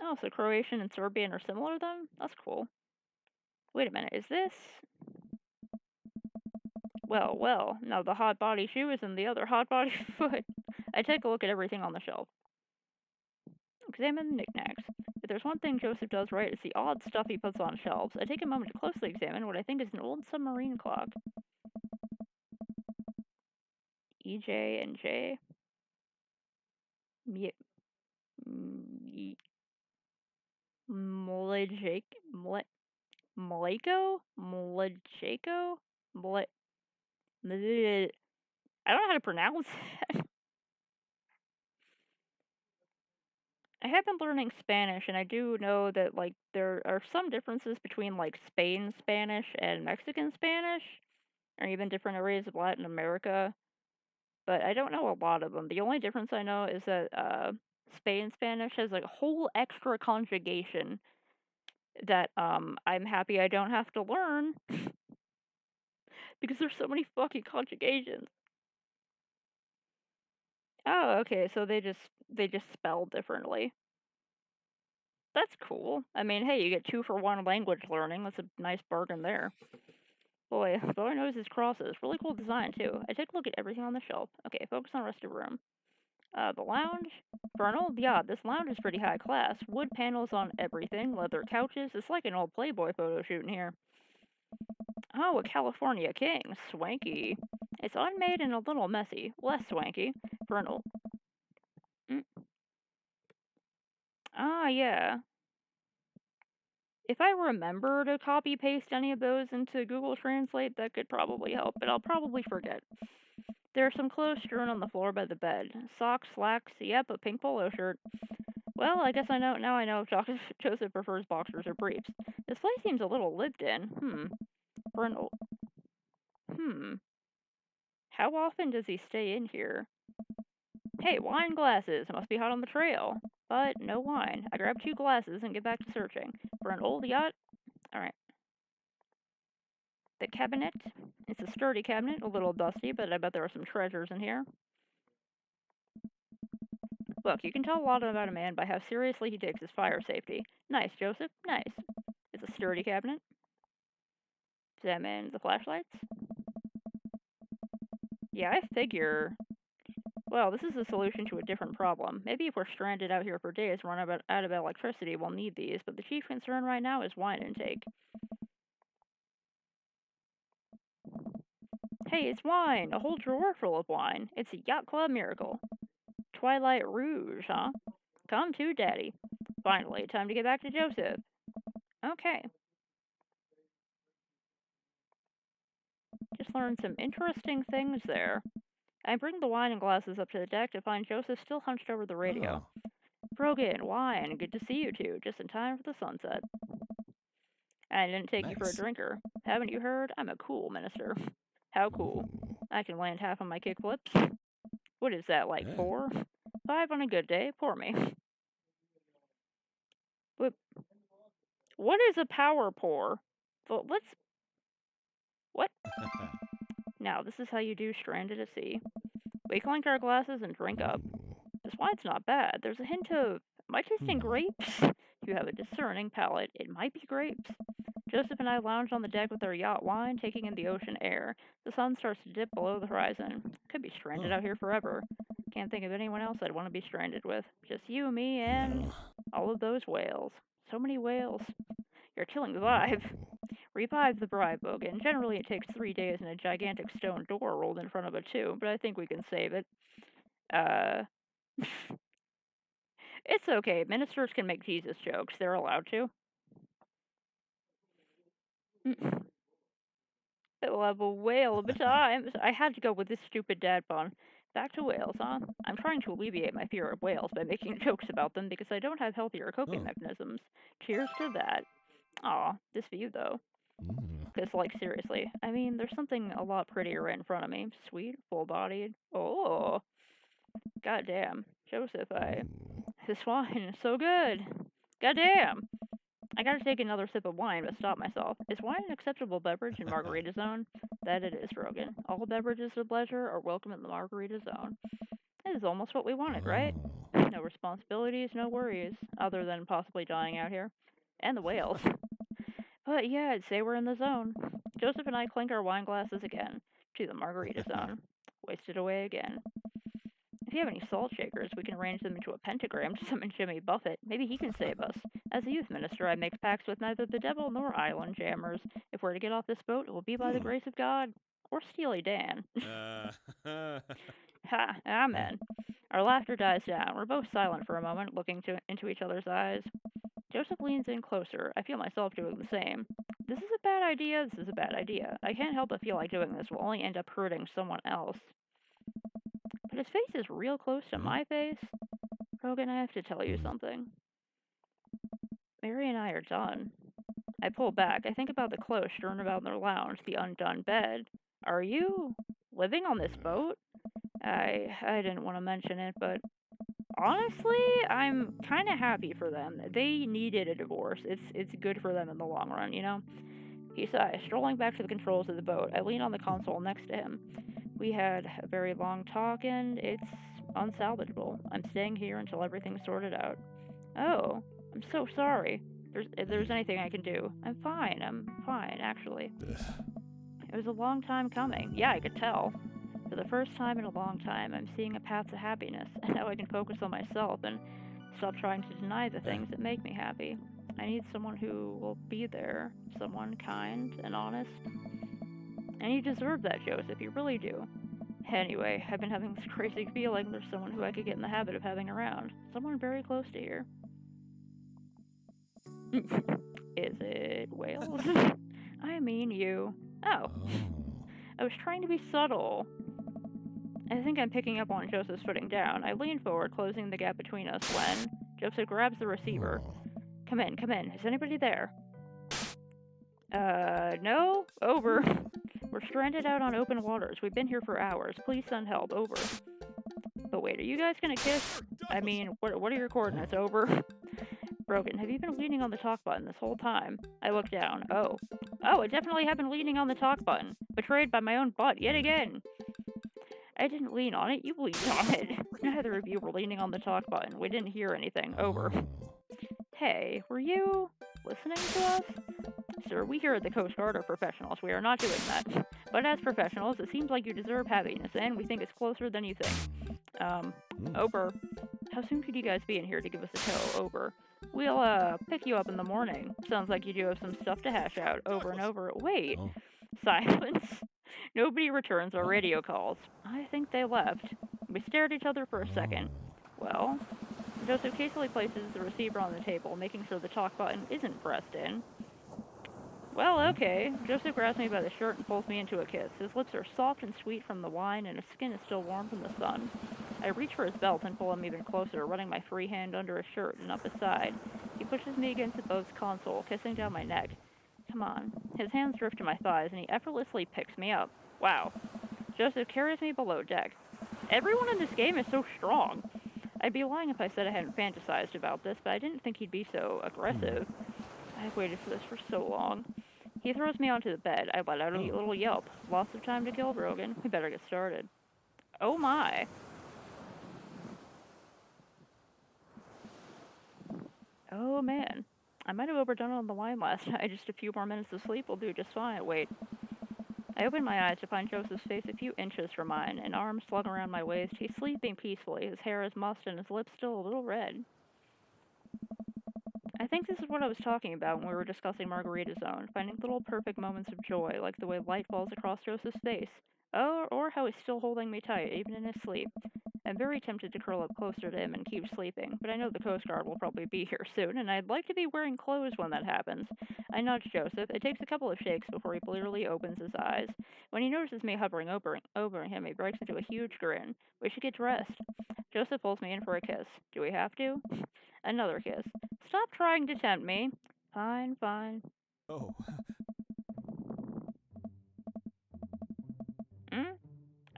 Oh, so Croatian and Serbian are similar then? That's cool. Wait a minute, is this... Well, now the hot body shoe is in the other hot body foot. I take a look at everything on the shelf. Examine the knickknacks. If there's one thing Joseph does right, it's the odd stuff he puts on shelves. I take a moment to closely examine what I think is an old submarine clock. EJ and J. I don't know how to pronounce it. I have been learning Spanish, and I do know that, like, there are some differences between, like, Spain Spanish and Mexican Spanish, or even different areas of Latin America, but I don't know a lot of them. The only difference I know is that, Spain Spanish has, like, a whole extra conjugation that, I'm happy I don't have to learn, because there's so many fucking conjugations. Oh, okay, so they just spell differently. That's cool. I mean, hey, you get 2 for 1 language learning. That's a nice bargain there. Boy knows his crosses. Really cool design, too. I take a look at everything on the shelf. Okay, focus on the rest of the room. The lounge. For an old yacht, this lounge is pretty high class. Wood panels on everything, leather couches. It's like an old Playboy photo shoot in here. Oh, a California king. Swanky. It's unmade and a little messy. Less swanky. For an old... Ah, yeah. If I remember to copy paste any of those into Google Translate, that could probably help, but I'll probably forget. There are some clothes strewn on the floor by the bed. Socks, slacks, yep, a pink polo shirt. Well, I guess I know now. I know if Joseph prefers boxers or briefs. This place seems a little lived in. For an old. How often does he stay in here? Hey, wine glasses. It must be hot on the trail. But no wine. I grab 2 glasses and get back to searching. For an old yacht? Alright. The cabinet. It's a sturdy cabinet, a little dusty, but I bet there are some treasures in here. Look, you can tell a lot about a man by how seriously he takes his fire safety. Nice, Joseph, nice. It's a sturdy cabinet. Examine the flashlights. Yeah, I figure. Well, this is a solution to a different problem. Maybe if we're stranded out here for days and run out of electricity, we'll need these, but the chief concern right now is wine intake. Hey, it's wine! A whole drawer full of wine. It's a yacht club miracle. Twilight Rouge, huh? Come to, Daddy. Finally, time to get back to Joseph. Okay. Just learned some interesting things there. I bring the wine and glasses up to the deck to find Joseph still hunched over the radio. Brogan, wine, good to see you two, just in time for the sunset. I didn't take you for a drinker. Haven't you heard? I'm a cool minister. How cool. I can land half on my kickflips. What is that, like 4? 5 on a good day, pour me. What is a power pour? Well, what? Now, this is how you do stranded at sea. We clink our glasses and drink up. This wine's not bad. There's a hint of, am I tasting grapes? You have a discerning palate. It might be grapes. Joseph and I lounge on the deck with our yacht wine, taking in the ocean air. The sun starts to dip below the horizon. Could be stranded out here forever. Can't think of anyone else I'd want to be stranded with. Just you, me, and all of those whales. So many whales. You're killing the vibe. Revive the bride, Bogan. Generally it takes 3 days and a gigantic stone door rolled in front of it too, but I think we can save it. It's okay. Ministers can make Jesus jokes. They're allowed to. We'll have a whale of a time. I had to go with this stupid dad pun. Back to whales, huh? I'm trying to alleviate my fear of whales by making jokes about them because I don't have healthier coping mechanisms. Cheers to that. Aw, this view though. Because, like, seriously, I mean, there's something a lot prettier right in front of me. Sweet, full-bodied. Oh, goddamn. Joseph, this wine is so good. Goddamn. I gotta take another sip of wine, but stop myself. Is wine an acceptable beverage in Margarita Zone? That it is, Rogan. All beverages of pleasure are welcome in the Margarita Zone. This is almost what we wanted, right? No responsibilities, no worries, other than possibly dying out here. And the whales. But yeah, I'd say we're in the zone. Joseph and I clink our wine glasses again. To the Margarita Zone. Wasted away again. If you have any salt shakers, we can arrange them into a pentagram to summon Jimmy Buffett. Maybe he can save us. As a youth minister, I make pacts with neither the devil nor island jammers. If we're to get off this boat, it will be by the grace of God. Or Steely Dan. Ha, amen. Our laughter dies down. We're both silent for a moment, looking into each other's eyes. Joseph leans in closer. I feel myself doing the same. This is a bad idea. This is a bad idea. I can't help but feel like doing this will only end up hurting someone else. But his face is real close to my face. Rogan, I have to tell you something. Mary and I are done. I pull back. I think about the clothes strewn about in their lounge, the undone bed. Are you living on this boat? I didn't want to mention it, but honestly, I'm kind of happy for them. They needed a divorce. It's good for them in the long run, you know? He sighs, strolling back to the controls of the boat. I lean on the console next to him. We had a very long talk, and it's unsalvageable. I'm staying here until everything's sorted out. Oh, I'm so sorry. If there's anything I can do. I'm fine, actually. It was a long time coming. Yeah, I could tell. For the first time in a long time, I'm seeing a path to happiness, and now I can focus on myself and stop trying to deny the things that make me happy. I need someone who will be there, someone kind and honest. And you deserve that, Joseph, you really do. Anyway, I've been having this crazy feeling there's someone who I could get in the habit of having around. Someone very close to here. Is it whales? I mean you. Oh, I was trying to be subtle. I think I'm picking up on Joseph's footing down. I lean forward, closing the gap between us when Joseph grabs the receiver. Come in, come in. Is anybody there? No? Over. We're stranded out on open waters. We've been here for hours. Please send help. Over. But wait, are you guys gonna kiss? I mean, what are your coordinates? Over. Brogan, have you been leaning on the talk button this whole time? I look down. Oh, I definitely have been leaning on the talk button. Betrayed by my own butt yet again. I didn't lean on it. You leaned on it. Neither of you were leaning on the talk button. We didn't hear anything. Over. Hey, were you listening to us? Sir, we here at the Coast Guard are professionals. We are not doing that. But as professionals, it seems like you deserve happiness, and we think it's closer than you think. Over. How soon could you guys be in here to give us a tow? Over. We'll, pick you up in the morning. Sounds like you do have some stuff to hash out. Over and over. Wait. Silence. Nobody returns our radio calls. I think they left. We stare at each other for a second. Well, Joseph hastily places the receiver on the table, making sure the talk button isn't pressed in. Well, okay. Joseph grabs me by the shirt and pulls me into a kiss. His lips are soft and sweet from the wine, and his skin is still warm from the sun. I reach for his belt and pull him even closer, running my free hand under his shirt and up his side. He pushes me against the boat's console, kissing down my neck. Come on. His hands drift to my thighs, and he effortlessly picks me up. Wow. Joseph carries me below deck. Everyone in this game is so strong. I'd be lying if I said I hadn't fantasized about this, but I didn't think he'd be so aggressive. I've waited for this for so long. He throws me onto the bed. I let out a little yelp. Lots of time to kill, Brogan. We better get started. Oh my. Oh man. I might have overdone it on the wine last night. Just a few more minutes of sleep will do just fine. Wait. I open my eyes to find Joseph's face a few inches from mine, an arm slung around my waist. He's sleeping peacefully. His hair is mussed and his lips still a little red. I think this is what I was talking about when we were discussing Margarita Zone, finding little perfect moments of joy, like the way light falls across Joseph's face. Oh, or how he's still holding me tight, even in his sleep. I'm very tempted to curl up closer to him and keep sleeping, but I know the Coast Guard will probably be here soon, and I'd like to be wearing clothes when that happens. I nudge Joseph. It takes a couple of shakes before he blearily opens his eyes. When he notices me hovering over him, he breaks into a huge grin. We should get dressed. Joseph pulls me in for a kiss. Do we have to? Another kiss. Stop trying to tempt me. Fine, fine. Oh.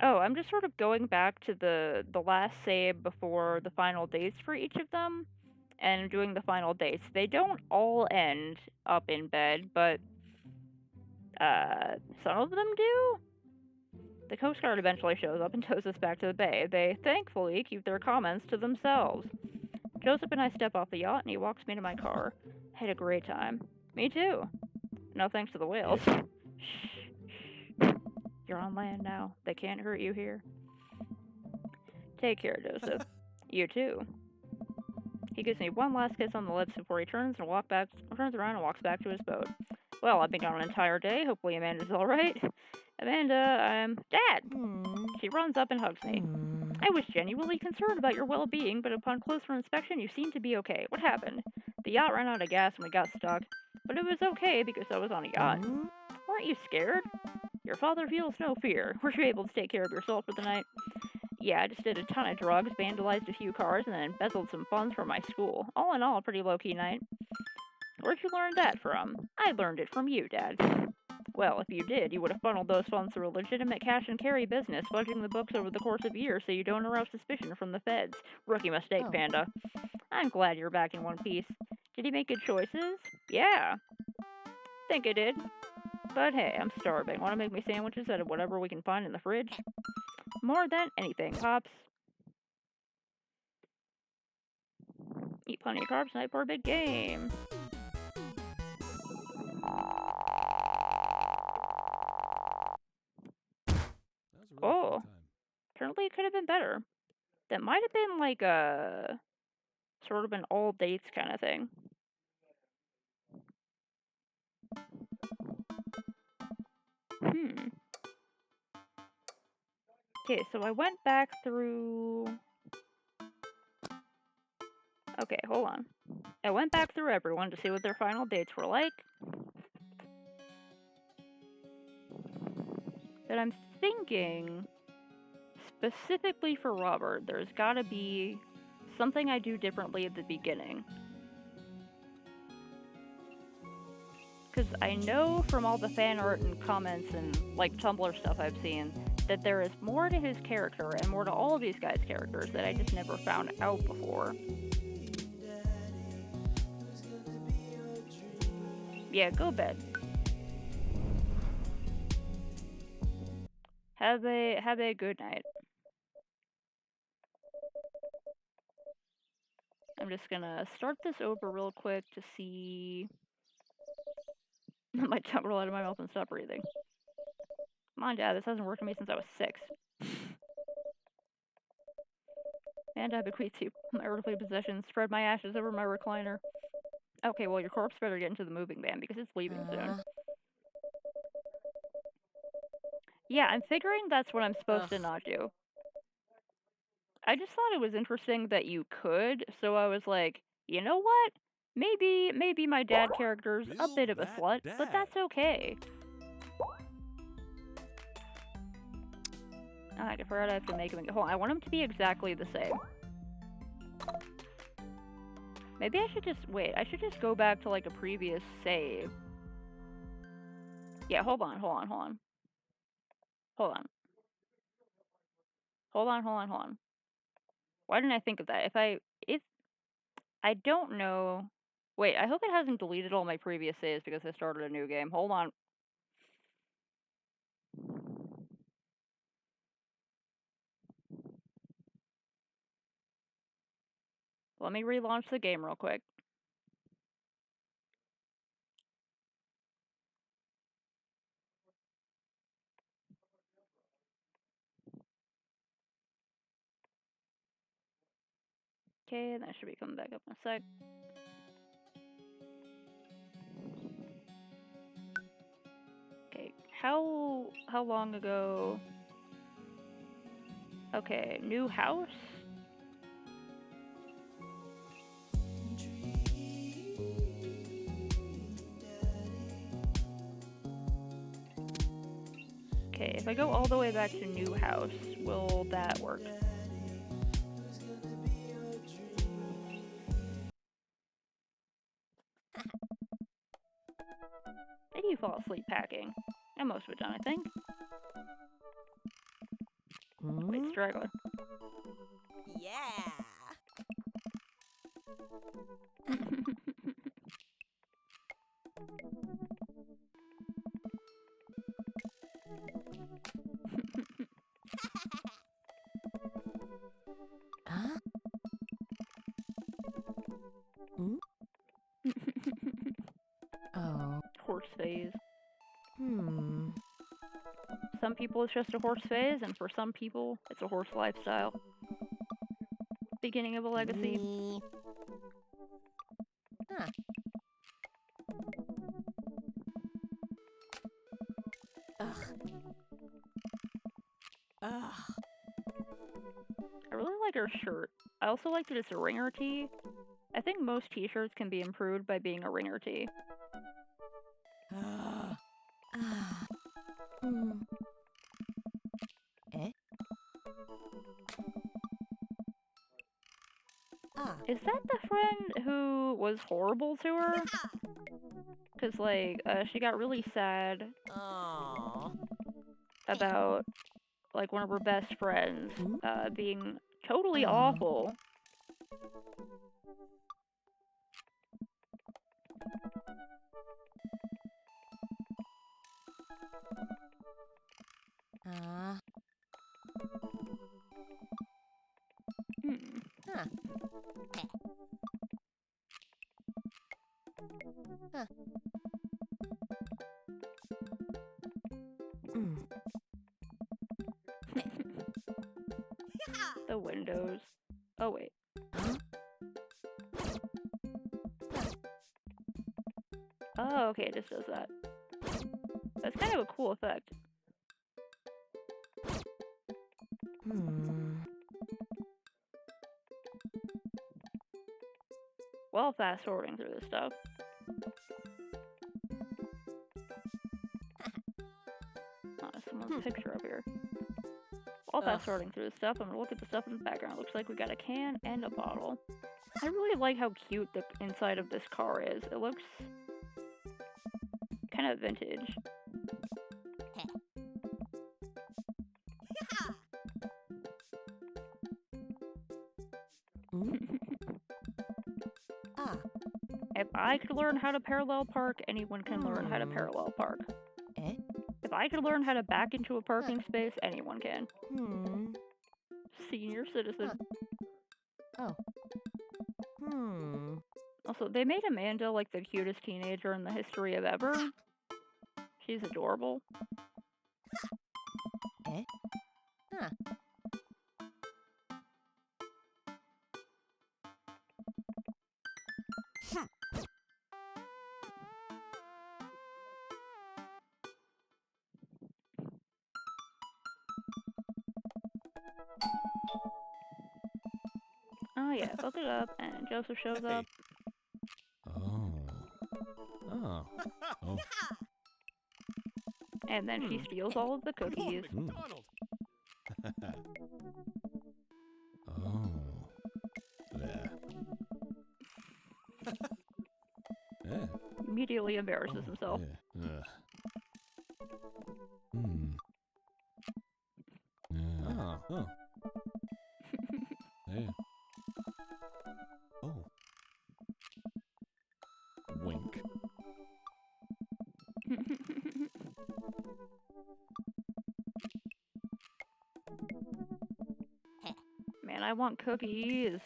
Oh, I'm just sort of going back to the last save before the final dates for each of them, and doing the final dates. They don't all end up in bed, but some of them do. The Coast Guard eventually shows up and tows us back to the bay. They thankfully keep their comments to themselves. Joseph and I step off the yacht, and he walks me to my car. I had a great time. Me too. No thanks to the whales. Shh. You're on land now. They can't hurt you here. Take care, Joseph. You too. He gives me one last kiss on the lips before he turns around and walks back to his boat. Well, I've been gone an entire day. Hopefully Amanda's alright. Amanda, Dad! She runs up and hugs me. I was genuinely concerned about your well-being, but upon closer inspection, you seem to be okay. What happened? The yacht ran out of gas and we got stuck. But it was okay because I was on a yacht. Weren't you scared? Your father feels no fear. Were you able to take care of yourself for the night? Yeah, I just did a ton of drugs, vandalized a few cars, and then embezzled some funds from my school. All in all, a pretty low-key night. Where'd you learn that from? I learned it from you, Dad. Well, if you did, you would have funneled those funds through a legitimate cash-and-carry business, fudging the books over the course of years so you don't arouse suspicion from the feds. Rookie mistake, Panda. I'm glad you're back in one piece. Did he make good choices? Yeah. Think I did. But hey, I'm starving. Want to make me sandwiches out of whatever we can find in the fridge? More than anything, Pops. Eat plenty of carbs tonight for a big game. Oh, apparently it could have been better. That might have been like a sort of an all dates kind of thing. Okay, so I went back through... Okay, hold on. I went back through everyone to see what their final dates were like. But I'm thinking, specifically for Robert, there's gotta be something I do differently at the beginning. Because I know from all the fan art and comments and like Tumblr stuff I've seen that there is more to his character and more to all of these guys' characters that I just never found out before. Yeah, go bed. Have a good night. I'm just gonna start this over real quick to see my tongue roll out of my mouth and stop breathing. Come on, Dad, this hasn't worked for me since I was 6. And I bequeath you my earthly possessions, spread my ashes over my recliner. Okay, well, your corpse better get into the moving van because it's leaving soon. Yeah, I'm figuring that's what I'm supposed to not do. I just thought it was interesting that you could, so I was like, you know what? Maybe my dad character's a bit of a slut, but that's okay. I forgot I have to make him. Hold on, I want him to be exactly the same. Maybe I should just wait. I should just go back to like a previous save. Yeah, hold on. Why didn't I think of that? If I don't know. Wait, I hope it hasn't deleted all my previous saves because I started a new game. Hold on. Let me relaunch the game real quick. Okay, that should be coming back up in a sec. Okay, how long ago? Okay, new house? Okay, if I go all the way back to new house, will that work? Did you fall asleep packing? And most of it done, I think. Wait, straggler. Yeah. Huh? Hmm? Oh. Horse phase. Some people it's just a horse phase, and for some people it's a horse lifestyle. Beginning of a legacy. Me. Huh. Ugh. I really like her shirt. I also like that it's a ringer tee. I think most t-shirts can be improved by being a ringer tee. Eh? Is that the friend who was horrible to her? Because, like, she got really sad Oh. about, like, one of her best friends being totally Oh. awful. Huh. Huh. The windows. Oh, wait. Oh, okay, it just does that. That's kind of a cool effect. While fast forwarding through this stuff. Oh, there's someone's picture up here. While fast forwarding through this stuff, I'm gonna look at the stuff in the background. Looks like we got a can and a bottle. I really like how cute the inside of this car is. It looks kind of vintage. Ah. If I could learn how to parallel park, anyone can learn how to parallel park. Eh? If I could learn how to back into a parking space, anyone can. Hmm. Senior citizen. Oh. Hmm. Also, they made Amanda like the cutest teenager in the history of ever. She's adorable. Eh? Huh. Oh yeah, book it up, and Joseph shows up. Oh. Oh. Oh. And then she steals all of the cookies. McDonald. Oh. Yeah. Yeah. Immediately embarrasses himself. Yeah. Hmm. Yeah. Oh. Yeah. Oh. Wink. Man, I want cookies.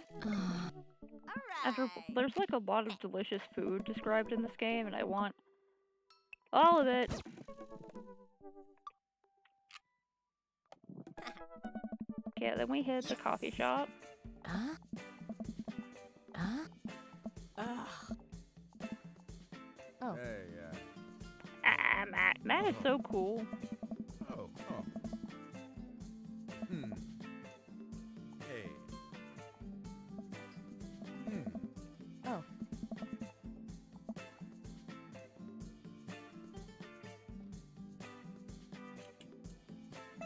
There's like a lot of delicious food described in this game, and I want all of it. Okay, then we hit the coffee shop. Huh? Huh? Ugh. Oh. Hey, Ah, Matt. Matt is so cool. oh. Hmm. Hey. Oh.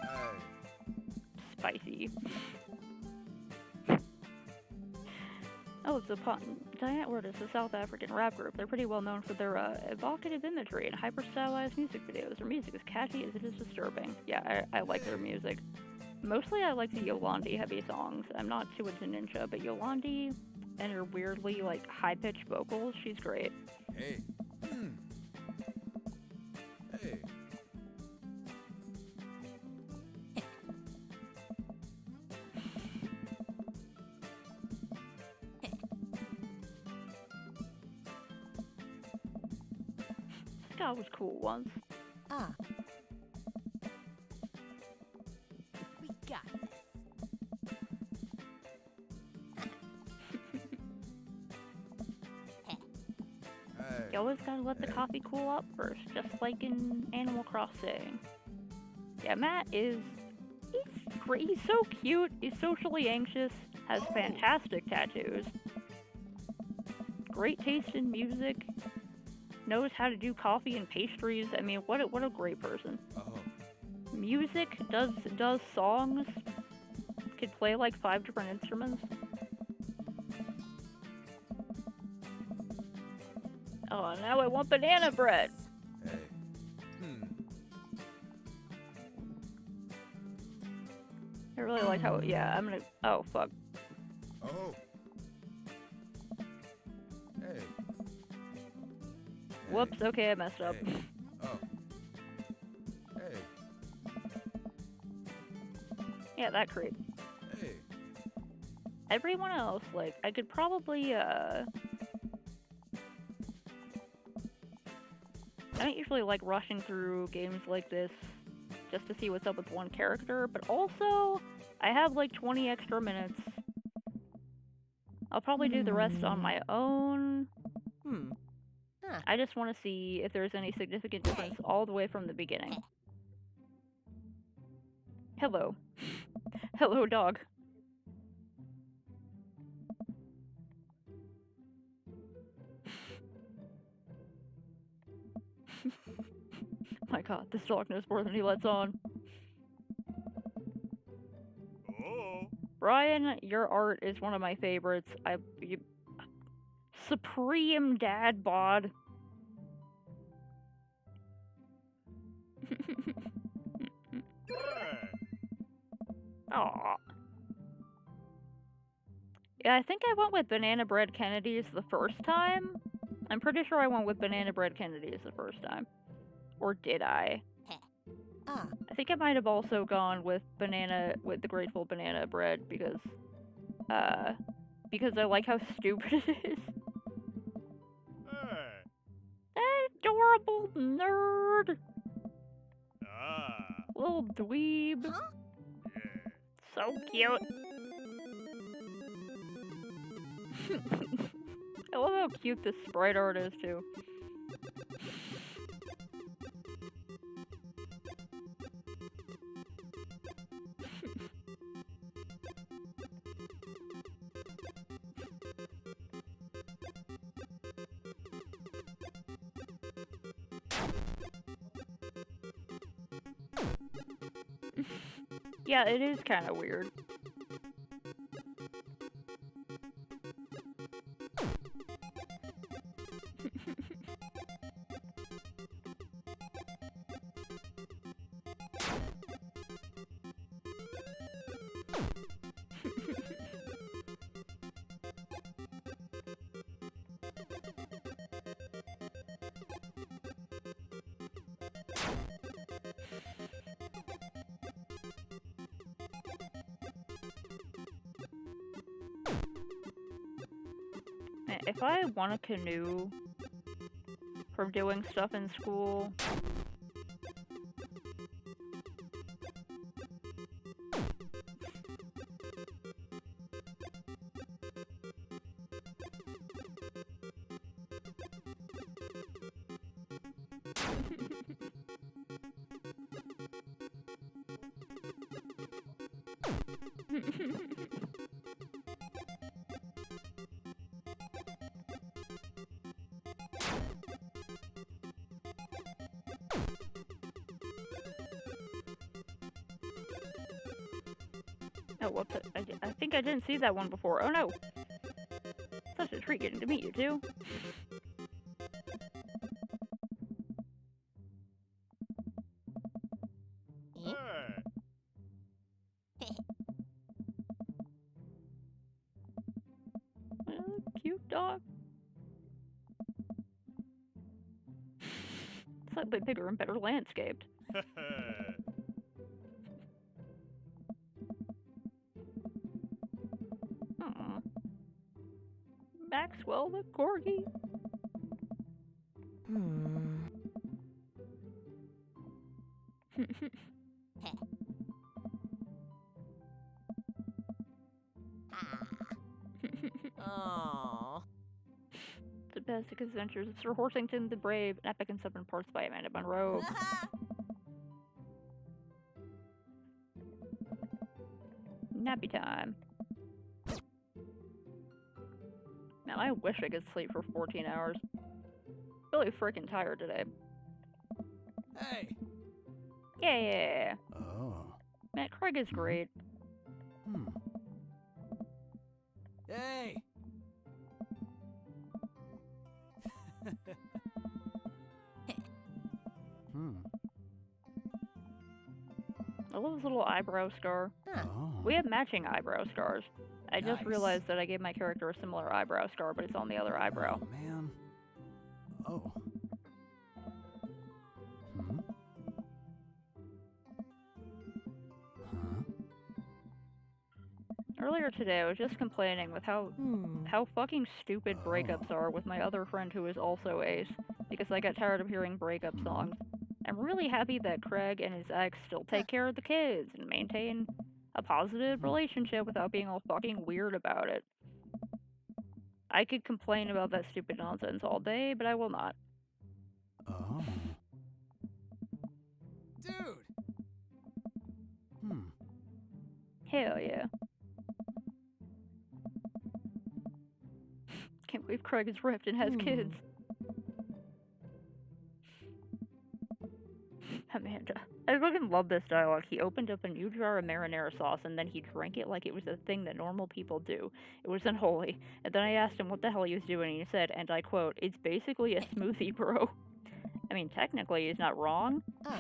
Hey. Spicy. Oh, it's a Diantword is a South African rap group. They're pretty well known for their evocative imagery and hyper-stylized music videos. Their music is catchy as it is disturbing. Yeah, I like their music. Mostly I like the Yolandi heavy songs. I'm not too into Ninja, but Yolandi and her weirdly, like, high-pitched vocals, she's great. Hey. Hey. This guy was cool once. Ah. We got this. Hey. You always gotta let the coffee cool up first, just like in Animal Crossing. Yeah, Matt is... He's great. He's so cute. He's socially anxious. Has fantastic tattoos. Great taste in music. Knows how to do coffee and pastries. I mean, what a great person. Oh. Music, does songs. Could play like 5 different instruments. Oh, now I want banana bread. Hey. I really like how, yeah, I'm gonna, oh, fuck. Oh. Hey. Whoops, okay, I messed up. Hey. Oh. Hey. Yeah, that creep. Hey. Everyone else, like, I could probably, I don't usually like rushing through games like this just to see what's up with one character, but also, I have like 20 extra minutes. I'll probably do the rest on my own. I just want to see if there's any significant difference all the way from the beginning. Hello. Hello, dog. my god, this dog knows more than he lets on. Oh. Brian, your art is one of my favorites. Supreme dad bod. Hey. Aw. Yeah, I think I went with Banana Bread Kennedys the first time. I'm pretty sure I went with Banana Bread Kennedys the first time. Or did I? Ah. I think I might have also gone with the Grateful Banana Bread because I like how stupid it is. Hey. Adorable nerd! Ah. Little dweeb. Huh? Yeah. So cute. I love how cute this sprite art is too. Yeah, it is kind of weird. If I want a canoe from doing stuff in school, oh, whoops, I think I didn't see that one before. Oh no! Such a treat getting to meet you two. Hey. Cute dog. Slightly bigger and better landscaped. Aw. Maxwell the corgi. Hmm. Oh. The Basic Adventures of Sir Horsington the Brave, an epic in 7 parts by Amanda Monroe. Nappy time. Man, I wish I could sleep for 14 hours. Really freaking tired today. Hey. Yeah. Oh. Man, Craig is great. Hmm. Hey. Hmm. I love his little eyebrow scar. Huh. Oh. We have matching eyebrow scars. I just Nice. realized that I gave my character a similar eyebrow scar, but it's on the other eyebrow. Oh, man. Oh. Hmm. Huh? Earlier today, I was just complaining with how fucking stupid breakups Oh. are with my other friend who is also Ace, because I got tired of hearing breakup songs. I'm really happy that Craig and his ex still take care of the kids and maintain a positive relationship without being all fucking weird about it. I could complain about that stupid nonsense all day, but I will not. Oh. Dude. Hmm. Hell yeah. Can't believe Craig is ripped and has kids. Amanda. I fucking love this dialogue. He opened up a new jar of marinara sauce and then he drank it like it was a thing that normal people do. It was unholy. And then I asked him what the hell he was doing, and he said, and I quote, "It's basically a smoothie, bro." I mean, technically, he's not wrong. Oh.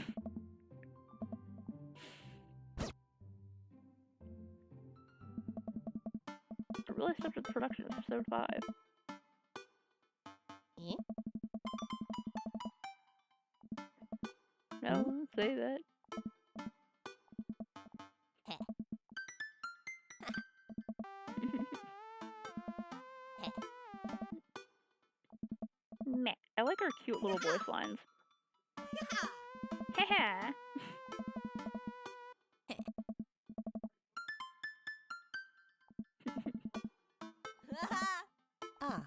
It really stepped up the production of episode 5. Eh? No, don't say that. Heh. Meh. I like our cute little voice lines. Haha. Ah.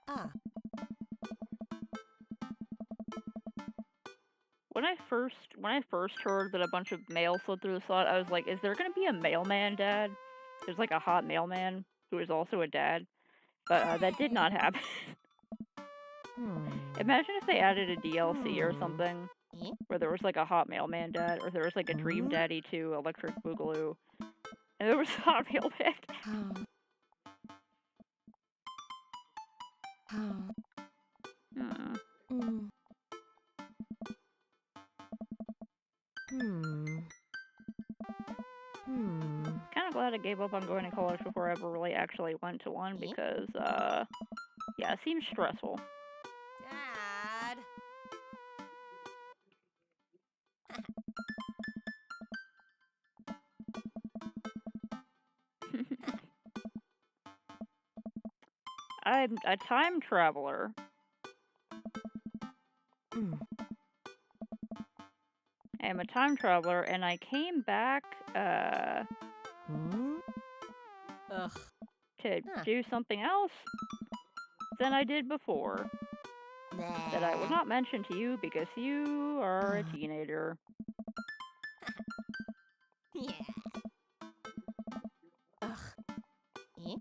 Ah. When I first heard that a bunch of mail slid through the slot, I was like, is there gonna be a mailman dad? There's like a hot mailman who is also a dad. But that did not happen. Imagine if they added a DLC or something Eh? where there was like a hot mailman dad, or there was like a Dream Daddy 2 Electric Boogaloo, and there was a hot mailman dad. Hmm. Kind of glad I gave up on going to college before I ever really actually went to one because, yeah, it seems stressful. Dad. I'm a time traveler. I am a time traveler, and I came back, Ugh. to do something else than I did before. That I will not mention to you because you are a teenager. Yeah. Ugh. Eh?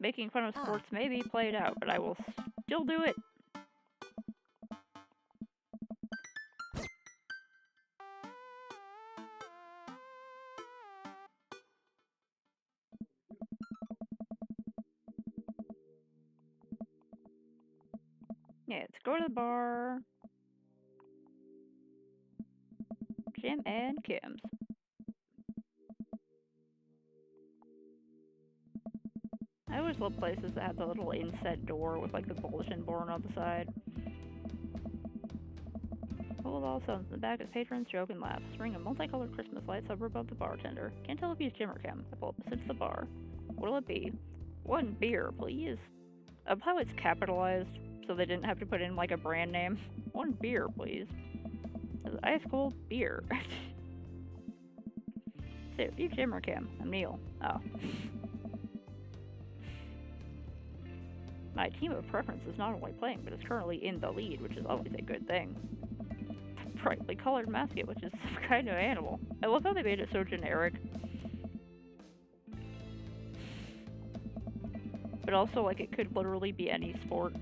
Making fun of sports may be played out, but I will still do it. Yeah, let's go to the bar. Jim and Kim's. I always love places that have the little inset door with like the bulletin board on the side. Full of all sounds in the back as patrons joke and laugh. Ring of multicolored Christmas lights hover above the bartender. Can't tell if he's Jim or Kim. I pull up the seat to the bar. What'll it be? One beer, please. Of how it's capitalized, so they didn't have to put in like a brand name. One beer, please. It's ice cold beer. So, you Jim or Kim? I'm Neil. Oh. My team of preference is not only playing, but is currently in the lead, which is always a good thing. Brightly colored mascot, which is some kind of animal. I love how they made it so generic. But also, like, it could literally be any sport.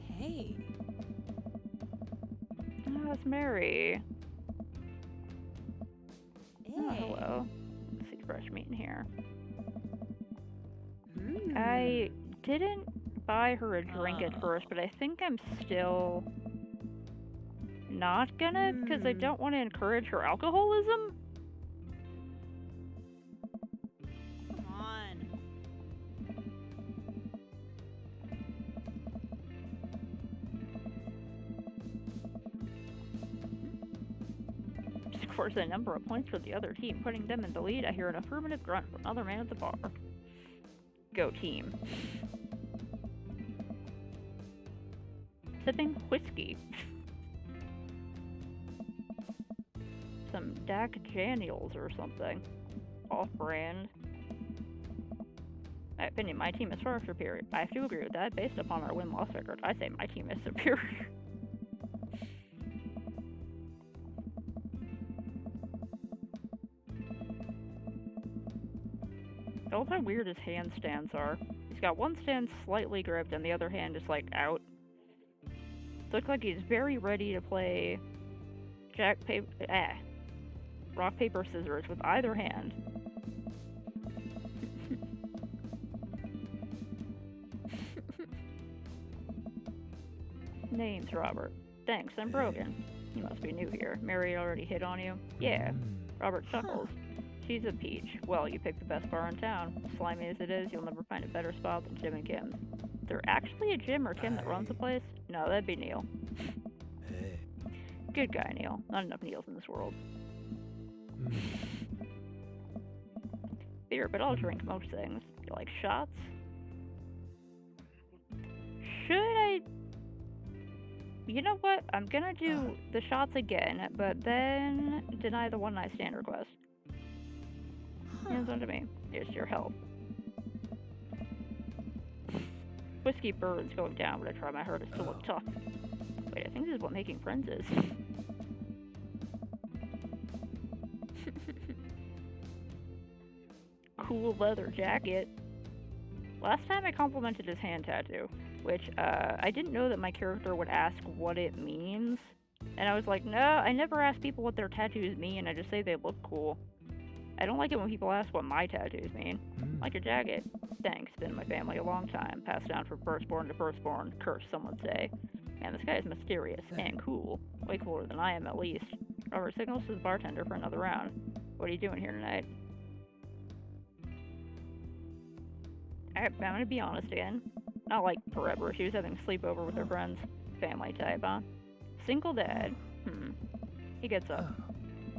Hey. Oh, it's Mary. Hey. Oh, hello. Let's see fresh meat in here. I didn't buy her a drink at first, but I think I'm still not gonna, because I don't want to encourage her alcoholism. Come on. Scores a number of points for the other team, putting them in the lead. I hear an affirmative grunt from another man at the bar. Go team. Sipping whiskey. Some Jack Daniels or something. Off-brand. My opinion, my team is far superior. I have to agree with that. Based upon our win-loss record, I say my team is superior. I love how weird his hand stands are. He's got one stand slightly gripped and the other hand is like out. Looks like he's very ready to play rock, paper, scissors with either hand. Name's Robert. Thanks, I'm Brogan. You must be new here. Mary already hit on you? Yeah. Robert chuckles. She's a peach. Well, you picked the best bar in town. Slimy as it is, you'll never find a better spot than Jim and Kim's. Is there actually a Jim or Kim that runs the place? No, that'd be Neil. Hey. Good guy, Neil. Not enough Neils in this world. Beer, but I'll drink most things. You like shots? Should I... You know what? I'm gonna do the shots again, but then deny the one-night stand request. Hands on to me. Here's your help. Whiskey Bird's going down, but I try my hardest to look tough. Wait, I think this is what making friends is. Cool leather jacket. Last time I complimented his hand tattoo, which I didn't know that my character would ask what it means. And I was like, no, I never ask people what their tattoos mean, I just say they look cool. I don't like it when people ask what my tattoos mean. Like your jacket. Thanks, been in my family a long time. Passed down from firstborn to firstborn. Curse, some would say. Man, this guy is mysterious and cool. Way cooler than I am, at least. Robert signals to the bartender for another round. What are you doing here tonight? I'm gonna be honest again. Not like forever. She was having a sleepover with her friends. Family type, huh? Single dad. He gets up.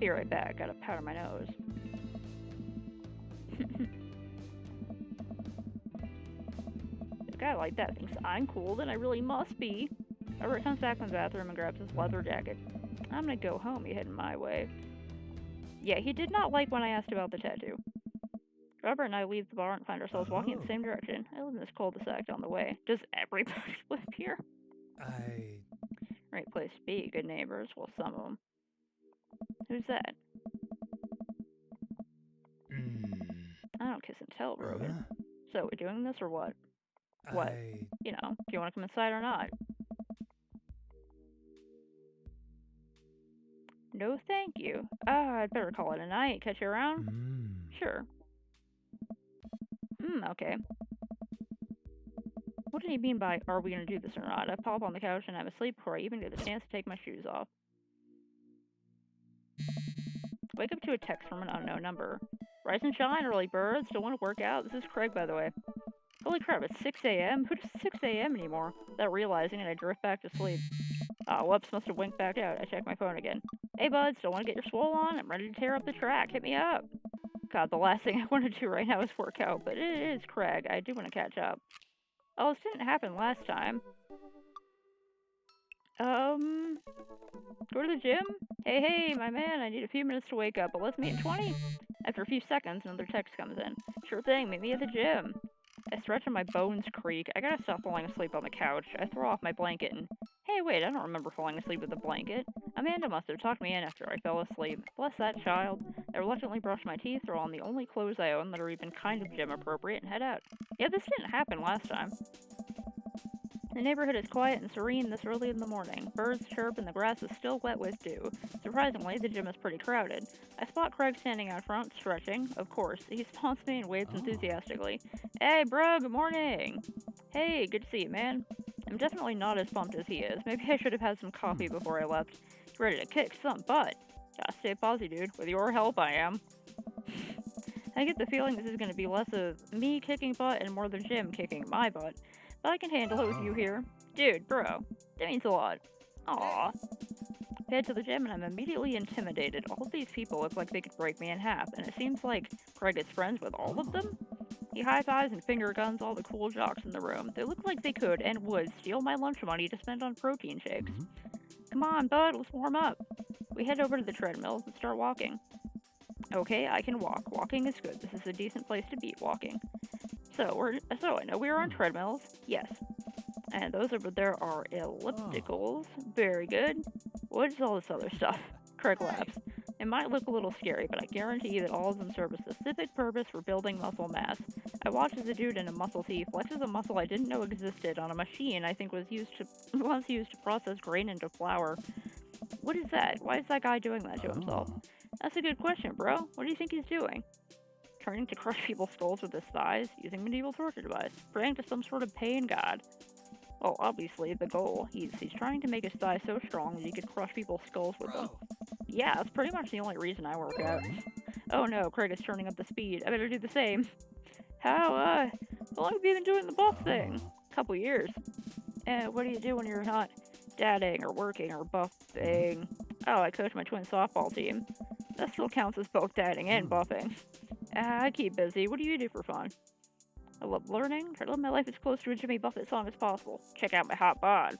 Be right back. Got a powder my nose. This guy like that thinks I'm cool, then I really must be. Robert comes back from the bathroom and grabs his leather jacket. I'm gonna go home, he headed my way. Yeah, he did not like when I asked about the tattoo. Robert and I leave the bar and find ourselves walking in the same direction. I live in this cul-de-sac down the way. Does everybody live here? Right place to be, good neighbors. Well, some of them. Who's that? I don't kiss and tell, Brogan. So, we're doing this or what? What? You know, do you want to come inside or not? No, thank you. I'd better call it a night. Catch you around? Sure. Okay. What did he mean by, are we gonna do this or not? I pop on the couch and have a sleep before I even get the chance to take my shoes off. Wake up to a text from an unknown number. Rise and shine, early birds. Still want to work out? This is Craig, by the way. Holy crap, it's 6 a.m.? Who does 6 a.m. anymore? Without realizing it, I drift back to sleep. Whoops, must have winked back out. I check my phone again. Hey, bud, still want to get your swole on? I'm ready to tear up the track. Hit me up. God, the last thing I want to do right now is work out, but it is Craig. I do want to catch up. Oh, this didn't happen last time. Go to the gym? Hey, my man, I need a few minutes to wake up, but let's meet in 20. After a few seconds, another text comes in. Sure thing, meet me at the gym. I stretch and my bones creak. I gotta stop falling asleep on the couch. I throw off my blanket and... Hey, wait, I don't remember falling asleep with a blanket. Amanda must have talked me in after I fell asleep. Bless that child. I reluctantly brush my teeth, throw on the only clothes I own that are even kind of gym appropriate, and head out. Yeah, this didn't happen last time. The neighborhood is quiet and serene this early in the morning. Birds chirp and the grass is still wet with dew. Surprisingly, the gym is pretty crowded. I spot Craig standing out front, stretching. Of course, he spots me and waves enthusiastically. Hey, bro, good morning! Hey, good to see you, man. I'm definitely not as pumped as he is. Maybe I should have had some coffee before I left. Ready to kick some butt. Gotta stay positive, dude. With your help, I am. I get the feeling this is gonna be less of me kicking butt and more the gym kicking my butt. But I can handle it with you here. Dude, bro, that means a lot. Aww. I head to the gym and I'm immediately intimidated. All of these people look like they could break me in half, and it seems like Craig is friends with all of them? He high-fives and finger guns all the cool jocks in the room. They look like they could and would steal my lunch money to spend on protein shakes. Come on, bud, let's warm up. We head over to the treadmills and start walking. Okay, I can walk. Walking is good. This is a decent place to be walking. So I know we are on treadmills. Yes. And those over there are ellipticals. Very good. What is all this other stuff? Craig laughs. It might look a little scary, but I guarantee that all of them serve a specific purpose for building muscle mass. I watched as a dude in a muscle tee flexes a muscle I didn't know existed on a machine I think was used to process grain into flour. What is that? Why is that guy doing that to himself? Oh. That's a good question, bro. What do you think he's doing? Turning to crush people's skulls with his thighs, using medieval torture device, praying to some sort of pain god. Well, obviously, the goal. He's trying to make his thighs so strong that he could crush people's skulls with them. Yeah, that's pretty much the only reason I work out. Oh no, Craig is turning up the speed. I better do the same. How long have you been doing the buff thing? Couple years. What do you do when you're not dadding or working or buffing? Oh, I coach my twin softball team. That still counts as both dadding and buffing. I keep busy. What do you do for fun? I love learning. Try to live my life as close to a Jimmy Buffett song as possible. Check out my hot bod.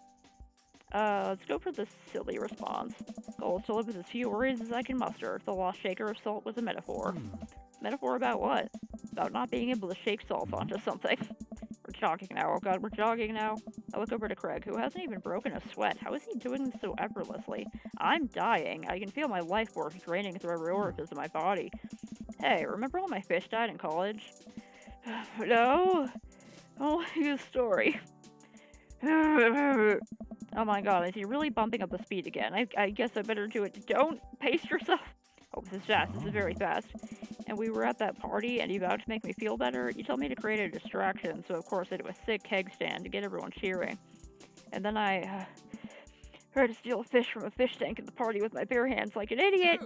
Let's go for the silly response. Goal is to live with as few worries as I can muster. The lost shaker of salt was a metaphor. Metaphor about what? About not being able to shake salt onto something. We're jogging now. Oh god, we're jogging now. I look over to Craig, who hasn't even broken a sweat. How is he doing this so effortlessly? I'm dying. I can feel my life force draining through every orifice of my body. Hey, remember when my fish died in college? No? Oh, his story. Oh my god, is he really bumping up the speed again? I guess I better do it. Don't pace yourself. Oh, this is fast. This is very fast. And we were at that party, and you vowed to make me feel better. You told me to create a distraction, so of course I did a sick keg stand to get everyone cheering. And then I tried to steal a fish from a fish tank at the party with my bare hands like an idiot.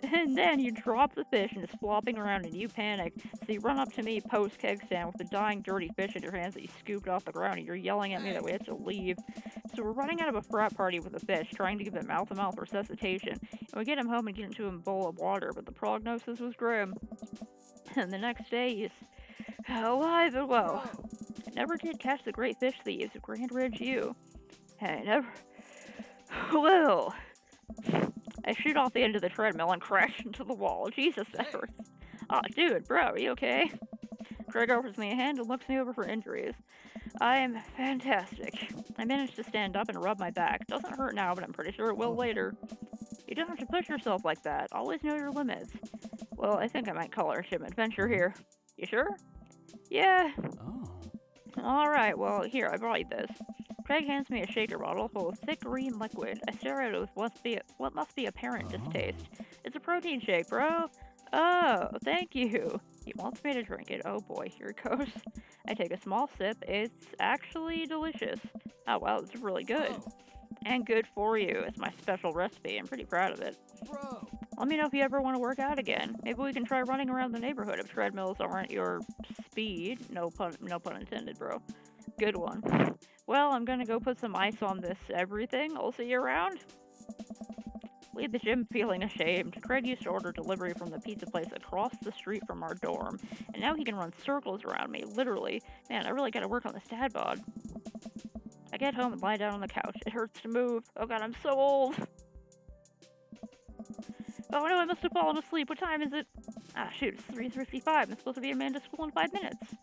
And then you drop the fish and it's flopping around and you panic. So you run up to me post keg stand with the dying dirty fish in your hands that you scooped off the ground and you're yelling at me that we had to leave. So we're running out of a frat party with a fish, trying to give him mouth-to-mouth resuscitation. And we get him home and get into a bowl of water, but the prognosis was grim. And the next day he's alive and well. I never did catch the great fish thieves of Grand Ridge U. I never will. I shoot off the end of the treadmill and crash into the wall. Jesus, that hurts. Aw, dude, bro, are you okay? Craig offers me a hand and looks me over for injuries. I am fantastic. I managed to stand up and rub my back. Doesn't hurt now, but I'm pretty sure it will later. You don't have to push yourself like that. Always know your limits. Well, I think I might call our ship adventure here. You sure? Yeah. Oh. Alright, well, here, I brought you this. Craig hands me a shaker bottle full of thick green liquid. I stare at it with what must be apparent distaste. It's a protein shake, bro. Oh, thank you. He wants me to drink it. Oh boy, here it goes. I take a small sip. It's actually delicious. Oh wow, it's really good. And good for you. It's my special recipe. I'm pretty proud of it. Bro! Let me know if you ever want to work out again. Maybe we can try running around the neighborhood if treadmills aren't your speed. No pun intended, bro. Good one. Well, I'm gonna go put some ice on this everything. I'll see you around. Leave the gym feeling ashamed. Craig used to order delivery from the pizza place across the street from our dorm, and now he can run circles around me, literally. Man, I really gotta work on this dad bod. I get home and lie down on the couch. It hurts to move. Oh god, I'm so old. Oh no, I must have fallen asleep. What time is it? Ah, shoot, it's 3:55. I'm supposed to be at Amanda's school in 5 minutes.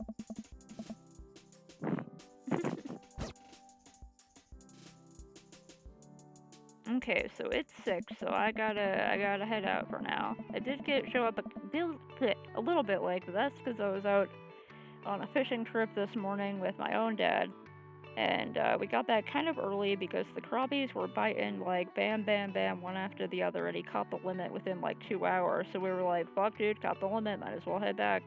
Okay, so it's 6, so I gotta head out for now. I did show up a little bit late, but that's because I was out on a fishing trip this morning with my own dad. And we got back kind of early because the crabbies were biting like bam, bam, bam, one after the other, and he caught the limit within like 2 hours. So we were like, fuck dude, caught the limit, might as well head back.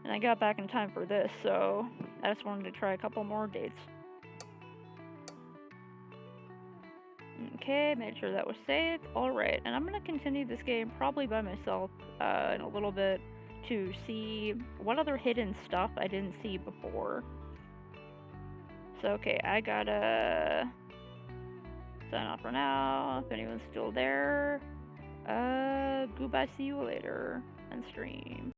And I got back in time for this, so I just wanted to try a couple more dates. Okay, made sure that was saved. Alright, and I'm gonna continue this game probably by myself in a little bit to see what other hidden stuff I didn't see before. So, okay, I gotta sign off for now. If anyone's still there, goodbye, see you later, and stream.